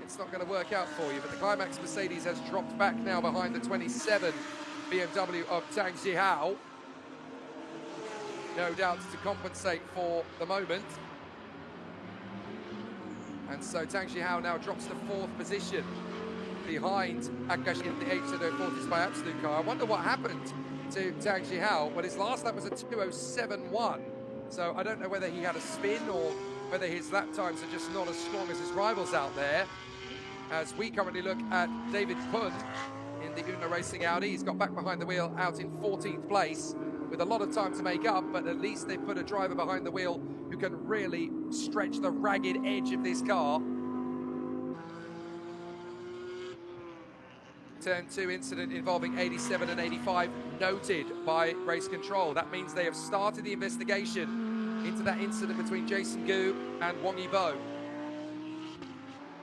it's not going to work out for you. But the Climax Mercedes has dropped back now behind the 27 BMW of Tang Zihao. No doubt to compensate for the moment. And so Tang Zihao now drops to 4th position behind Akash in the 𝙃𝙤𝙪𝙧𝨺 by Absolute car. I wonder what happened to Tang Zihao. Well, his last lap was a 2:07.1. So I don't know whether he had a spin or whether his lap times are just not as strong as his rivals out there. As we currently look at David Pund in the Uno Racing Audi. He's got back behind the wheel out in 14th place with a lot of time to make up, but at least they've put a driver behind the wheel who can really stretch the ragged edge of this car. Turn 2 incident involving 87 and 85 noted by race control. That means they have started the investigation into that incident between 𝙎𝙤𝙪𝙧𝙨 and Wang Yibo.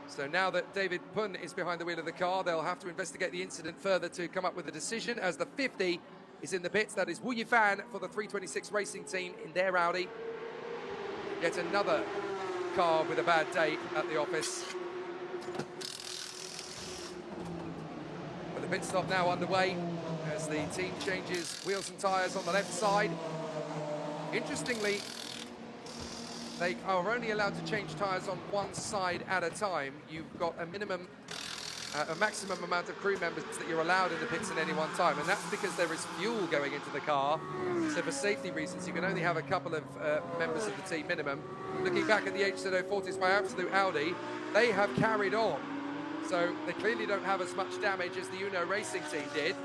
So now that David Pun is behind the wheel of the car, they'll have to investigate the incident further to come up with a decision, as the 50 is in the pits. That is Wu Yifan for the 326 racing team in their Audi. Yet another car with a bad day at the office. But the pit stop now underway as the team changes wheels and tyres on the left side. Interestingly, they are only allowed to change tyres on one side at a time. You've got a maximum amount of crew members that you're allowed in the pits at any one time, and that's because there is fuel going into the car. So for safety reasons, you can only have a couple of members of the team minimum. Looking back at the HZ040s by Absolute Audi, they have carried on. So they clearly don't have as much damage as the Uno Racing team did.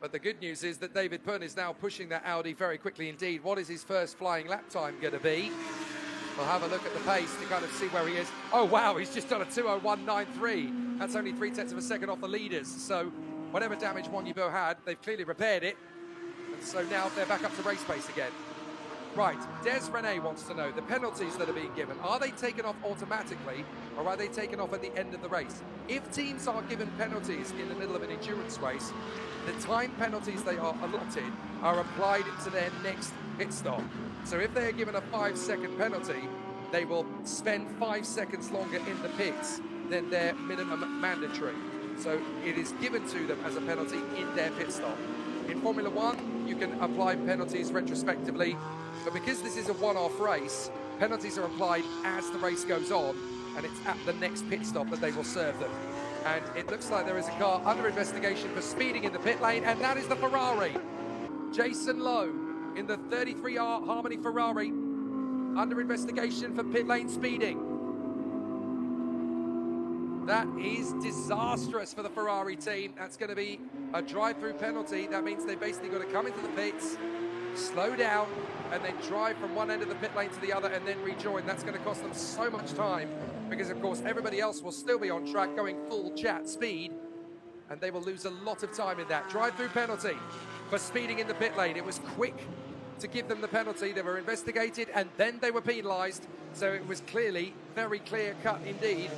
But the good news is that David Pun is now pushing that Audi very quickly indeed. What is his first flying lap time going to be? We'll have a look at the pace to kind of see where he is. Oh, wow, he's just done a 2:01.93. That's only 3/10 of a second off the leaders. So whatever damage Wang Yibo had, they've clearly repaired it. And so now they're back up to race pace again. Right, 𝙤𝙤𝙪𝙧𝨾 wants to know the penalties that are being given. Are they taken off automatically, or are they taken off at the end of the race? If teams are given penalties in the middle of an endurance race, the time penalties they are allotted are applied to their next pit stop. So if they are given a 5-second penalty, they will spend 5 seconds longer in the pits than their minimum mandatory. So it is given to them as a penalty in their pit stop. In Formula One, you can apply penalties retrospectively, but because this is a one-off race, penalties are applied as the race goes on, and it's at the next pit stop that they will serve them. And it looks like there is a car under investigation for speeding in the pit lane, and that is the Ferrari. Jason Lowe in the 33R Harmony Ferrari under investigation for pit lane speeding. That is disastrous for the Ferrari team. That's going to be a drive-through penalty. That means they've basically got to come into the pits, slow down, and then drive from one end of the pit lane to the other and then rejoin. That's going to cost them so much time because, of course, everybody else will still be on track going full chat speed, and they will lose a lot of time in that. Drive-through penalty for speeding in the pit lane. It was quick to give them the penalty. They were investigated and then they were penalised. So it was clearly very clear-cut indeed.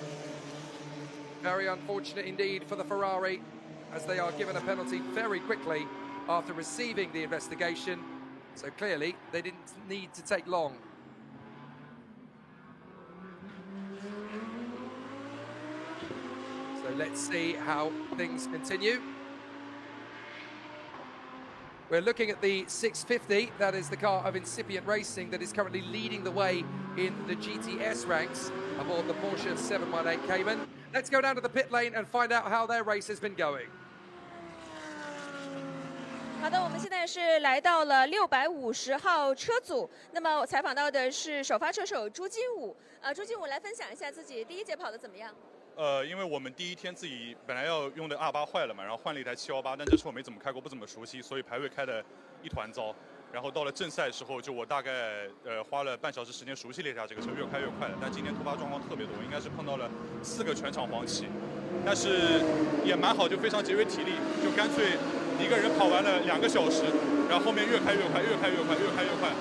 Very unfortunate indeed for the Ferrari, as they are given a penalty very quickly after receiving the investigation. So clearly they didn't need to take long. So let's see how things continue. We're looking at the 650. That is the car of Incipient Racing that is currently leading the way in the GTS ranks aboard the Porsche 718 Cayman. Let's go down to the pit lane and find out how their race has been going. 好的，我们现在是来到了650号车组。那么我采访到的是首发车手朱金武。朱金武来分享一下自己第一节跑得怎么样？因为我们第一天自己本来要用的2.8坏了嘛，然后换了一台718，但这车我没怎么开过，不怎么熟悉，所以排位开的一团糟。然后到了正赛的时候，就我大概花了半小时时间熟悉了一下这个车，越开越快了。但今天突发状况特别多，应该是碰到了4个全场黄旗，但是也蛮好，就非常节约体力，就干脆一个人跑完了2个小时，然后后面越开越快，越开越快，越开越快，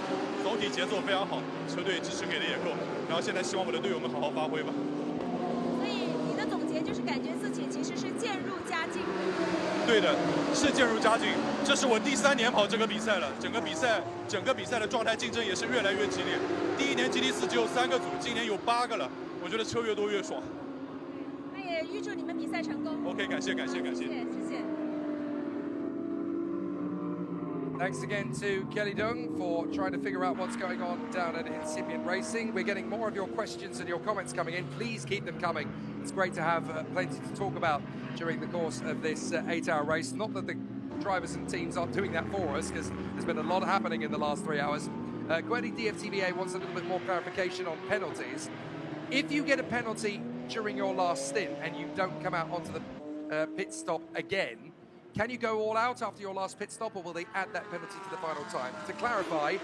总体节奏非常好，车队支持给的也够。然后现在希望我的队友们好好发挥吧。所以你的总结就是感觉自己其实是渐入佳境。对的，是渐入佳境。这是我第3年跑这个比赛了，整个比赛的状态竞争也是越来越激烈。第1年 GT4 只有3个组，今年有8个了，我觉得车越多越爽。那也预祝你们比赛成功。OK， 感谢。谢谢。Thanks again to Kelly Dung for trying to figure out what's going on down at Incipient Racing. We're getting more of your questions and your comments coming in. Please keep them coming. It's great to have plenty to talk about during the course of this 8-hour race. Not that the drivers and teams aren't doing that for us, because there's been a lot happening in the last 3 hours. Gwedi DFTBA wants a little bit more clarification on penalties. If you get a penalty during your last stint and you don't come out onto the pit stop again, can you go all out after your last pit stop, or will they add that penalty to the final time? To clarify,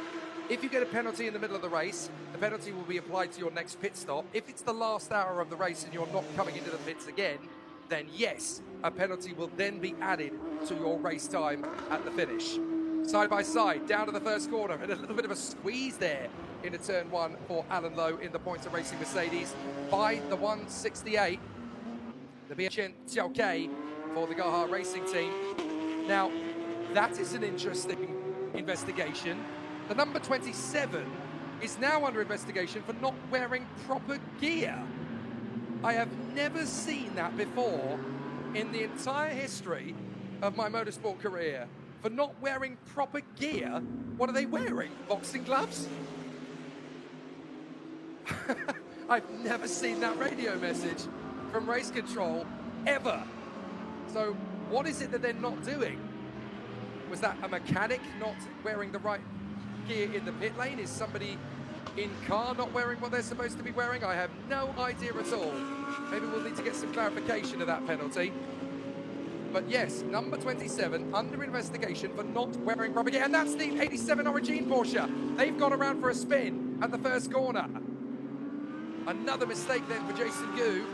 if you get a penalty in the middle of the race, the penalty will be applied to your next pit stop. If it's the last hour of the race and you're not coming into the pits again, then yes, a penalty will then be added to your race time at the finish. side by side, down to the first corner, and a little bit of a squeeze there into turn one for Alan Lowe in the Points of Racing Mercedes by the 168, the 𝙎𝙤𝙖𝙣𝙜𝙪 for the 𝙎𝙤𝙖𝙣 Racing Team. Now, that is an interesting investigation. The number 27 is now under investigation for not wearing proper gear. I have never seen that before in the entire history of my motorsport career. For not wearing proper gear, what are they wearing? Boxing gloves? I've never seen that radio message from race control, ever. So what is it that they're not doing? Was that a mechanic not wearing the right gear in the pit lane? Is somebody in car not wearing what they're supposed to be wearing? I have no idea at all. Maybe we'll need to get some clarification of that penalty. But yes, number 27 under investigation for not wearing proper gear. And that's the 87 Origin Porsche. They've gone around for a spin at the first corner. Another mistake then for Jason Gu.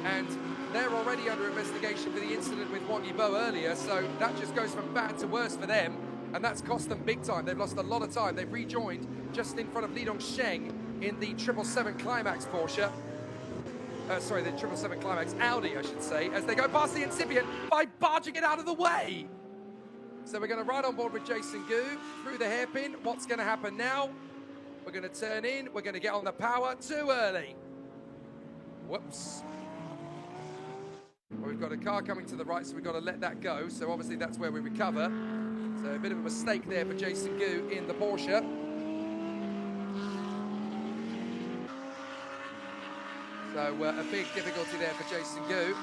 And they're already under investigation for the incident with yibo earlier, so that just goes from bad to worse for them, and that's cost them big time. They've lost a lot of time. They've rejoined just in front of 𝙤𝙤𝙬 in the 777 Climax Porsche. Sorry, the 777 Climax Audi, I should say, as they go past the incipient by barging it out of the way. So we're going to ride on board with Jason Gu through the hairpin. What's going to happen now? We're going to turn in. We're going to get on the power too early. Whoops. Well, we've got a car coming to the right, so we've got to let that go. So obviously that's where we recover. So a bit of a mistake there for Jason Gu in the Porsche. So a big difficulty there for Jason Gu.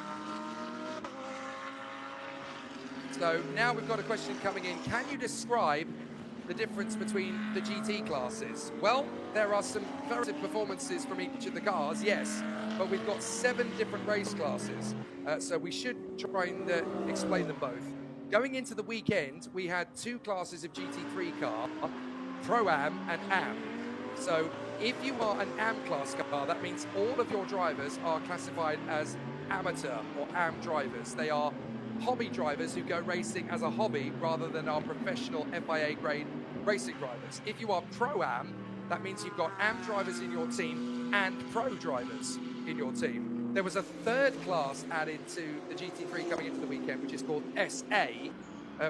So now we've got a question coming in. Can you describe the difference between the GT classes? Well, there are some very performances from each of the cars, yes, but we've got 7 different race classes, so we should try and explain them both. Going into the weekend, we had 2 classes of GT3 car, Pro-Am and Am. So if you are an Am class car, that means all of your drivers are classified as amateur or Am drivers. They are hobby drivers who go racing as a hobby rather than our professional FIA grade racing drivers. If you are Pro-Am, that means you've got Am drivers in your team and Pro drivers in your team. There was a 3rd class added to the GT3 coming into the weekend, which is called SA,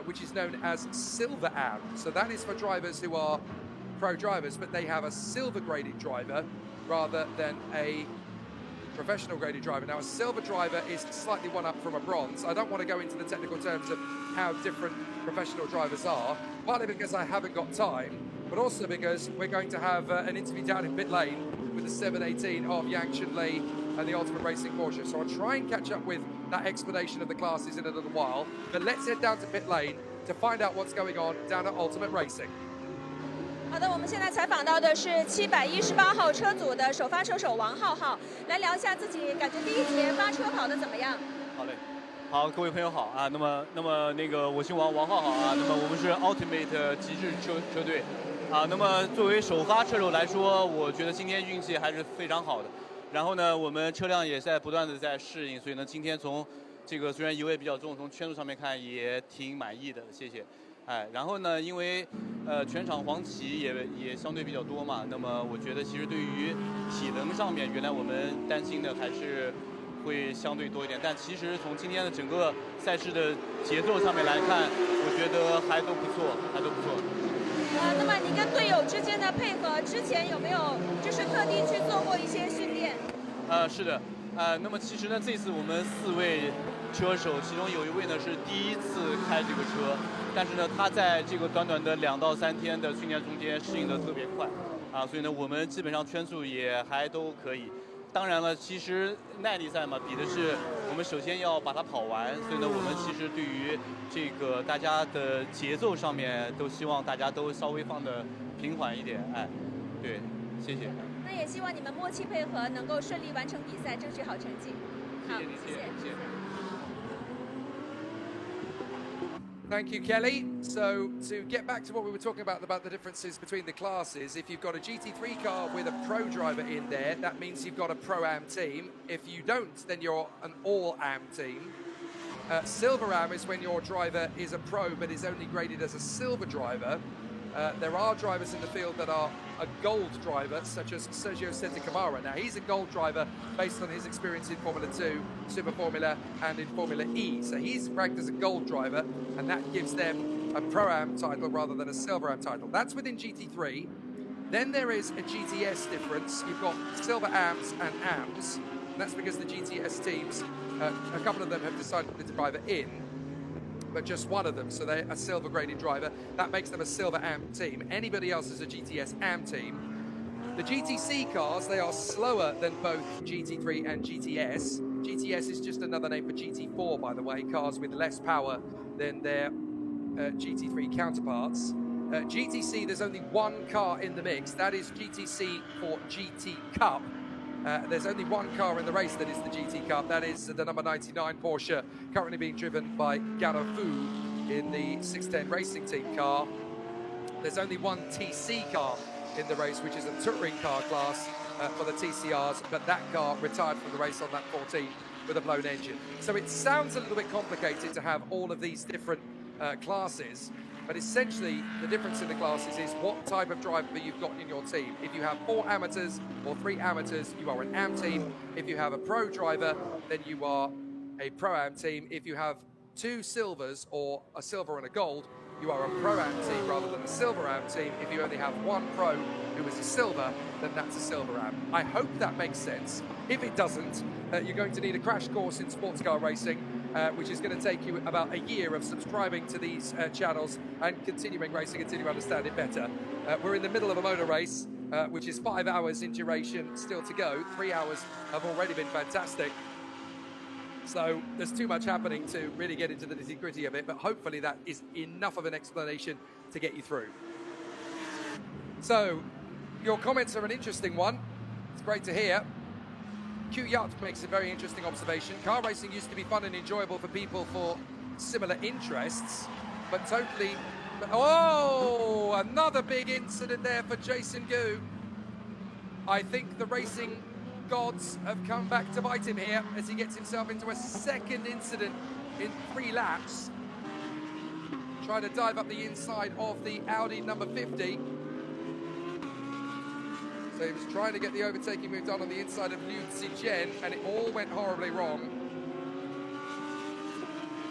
which is known as Silver Am. So that is for drivers who are Pro drivers, but they have a silver graded driver rather than a professional graded driver. Now, a silver driver is slightly one up from a bronze. I don't want to go into the technical terms of how different professional drivers are, partly because I haven't got time, but also because we're going to have an interview down in pit lane with the 718 of 𝙎𝙤𝙪𝙧𝨀 and the Ultimate Racing Porsche. So I'll try and catch up with that explanation of the classes in a little while, but let's head down to pit lane to find out what's going on down at Ultimate Racing. 好的，我们现在采访到的是718号车组的首发车手王浩浩，来聊一下自己感觉第一节发车跑得怎么样。好嘞，好，各位朋友好啊。那么那个我姓王，王浩浩啊。那么我们是 Ultimate 极致车队啊。那么作为首发车手来说，我觉得今天运气还是非常好的。然后呢，我们车辆也在不断的在适应，所以呢，今天从这个虽然油也比较重，从圈速上面看也挺满意的，谢谢。哎，然后呢，因为全场黄旗也相对比较多嘛，那么我觉得其实对于体能上面，原来我们担心的还是会相对多一点，但其实从今天的整个赛事的节奏上面来看，我觉得还都不错，还都不错。那么你跟队友之间的配合，之前有没有就是特地去做过一些训练？是的，那么其实呢，这次我们4位车手，其中有一位呢是第一次开这个车，但是呢，他在这个短短的2到3天的训练中间适应得特别快，啊，所以呢，我们基本上圈速也还都可以。当然了，其实耐力赛嘛，比的是我们首先要把它跑完，所以呢，我们其实对于这个大家的节奏上面，都希望大家都稍微放得平缓一点，哎，对，谢谢。那也希望你们默契配合，能够顺利完成比赛，争取好成绩。好，谢谢。Thank you, Kelly. So to get back to what we were talking about the differences between the classes, if you've got a GT3 car with a Pro driver in there, that means you've got a Pro-Am team. If you don't, then you're an All-Am team. Silver Am is when your driver is a pro but is only graded as a silver driver. There are drivers in the field that are a gold driver, such as 𝙎𝙼𝙪𝙧𝙨. Now, he's a gold driver based on his experience in Formula 2, Super Formula, and in Formula E. So he's ranked as a gold driver, and that gives them a Pro-Am title rather than a Silver Am title. That's within GT3. Then there is a GTS difference. You've got Silver Ams and Ams. And that's because the GTS teams, a couple of them have decided to drive it in, but just one of them, so they're a silver graded driver. That makes them a silver AM team. Anybody else is a GTS AM team. The GTC cars, they are slower than both GT3 and GTS. GTS is just another name for GT4, by the way, cars with less power than their GT3 counterparts. GTC, there's only one car in the mix. That is GTC for GT Cup. There's only one car in the race that is the GT Cup. That is the number 99 Porsche, currently being driven by Gano Fu in the 610 Racing Team car. There's only one TC car in the race, which is a touring car class for the TCRs, but that car retired from the race on that 14 with a blown engine. So it sounds a little bit complicated to have all of these different classes, but essentially the difference in the classes is what type of driver you've got in your team. If you have 4 amateurs or 3 amateurs, you are an AM team. If you have a pro driver, then you are a pro-am team. If you have 2 silvers or a silver and a gold, you are a pro-am team rather than a silver-am team. If you only have 1 pro who is a silver, then that's a silver-am. I hope that makes sense. If it doesn't, you're going to need a crash course in sports car racing, which is going to take you about a year of subscribing to these channels and continuing racing until you understand it better. We're in the middle of a motor race, which is 5 hours in duration still to go. 3 hours have already been fantastic. So there's too much happening to really get into the nitty-gritty of it, but hopefully that is enough of an explanation to get you through. So your comments are an interesting one. It's great to hear. 𝙎𝙤𝙪𝙧 makes a very interesting observation. Car racing used to be fun and enjoyable for people for similar interests, but totally... Oh, another big incident there for 𝙤𝙤𝙪𝙧𝙨. I think the racing gods have come back to bite him here as he gets himself into a second incident in 3 laps. Trying to dive up the inside of the Audi number 50. So he was trying to get the overtaking move done on the inside of Liu Zijian, and it all went horribly wrong.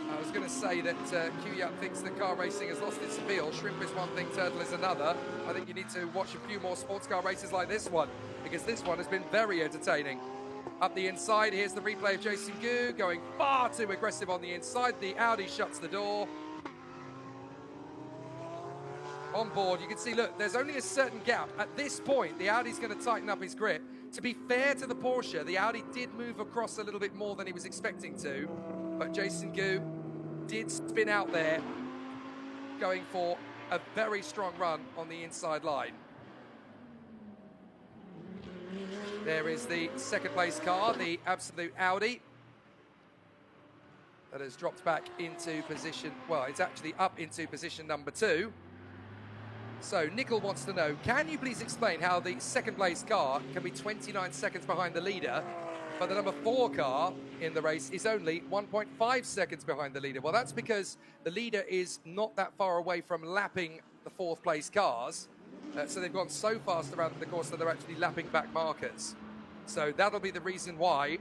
I was going to say that 𝙎𝙤𝙪𝙧 thinks that car racing has lost its appeal. Shrimp is one thing, turtle is another. I think you need to watch a few more sports car races like this one, because this one has been very entertaining. Up the inside, here's the replay of 𝙤𝙤𝙪𝙧 going far too aggressive on the inside. The Audi shuts the door. On board, you can see, look, there's only a certain gap. At this point, the Audi's going to tighten up his grip. To be fair to the Porsche, the Audi did move across a little bit more than he was expecting to, but 𝙤𝙤𝙪𝙧 did spin out there, going for a very strong run on the inside line. There is the second place car, the absolute Audi, that has dropped back into position, well, it's actually up into position number 2. So Nickel wants to know, can you please explain how the second place car can be 29 seconds behind the leader, but the number 4 car in the race is only 1.5 seconds behind the leader? Well, that's because the leader is not that far away from lapping the 4th place cars. So they've gone so fast around the course that they're actually lapping back markers. So that'll be the reason why.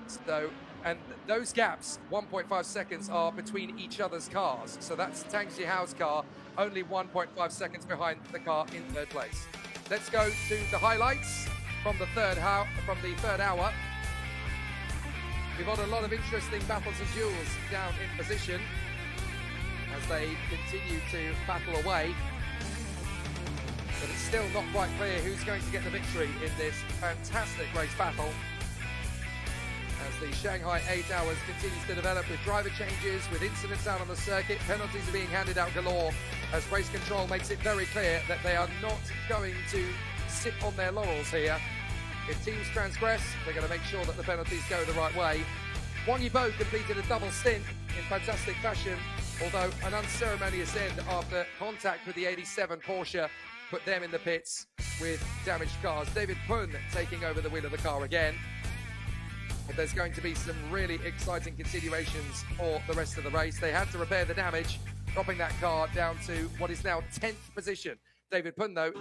So, and those gaps, 1.5 seconds, are between each other's cars. So that's Tang Xihao's car, only 1.5 seconds behind the car in 3rd place. Let's go to the highlights from the third hour. We've got a lot of interesting battles and duels down in position as they continue to battle away. But it's still not quite clear who's going to get the victory in this fantastic race battle, as the Shanghai 8 hours continues to develop with driver changes, with incidents out on the circuit. Penalties are being handed out galore as race control makes it very clear that they are not going to sit on their laurels here. If teams transgress, they're going to make sure that the penalties go the right way. Yibo completed a double stint in fantastic fashion, although an unceremonious end after contact with the 87 Porsche put them in the pits with damaged cars. David Pun taking over the wheel of the car again. but there's going to be some really exciting continuations for the rest of the race. They had to repair the damage, dropping that car down to what is now 10th position. David Pun, though,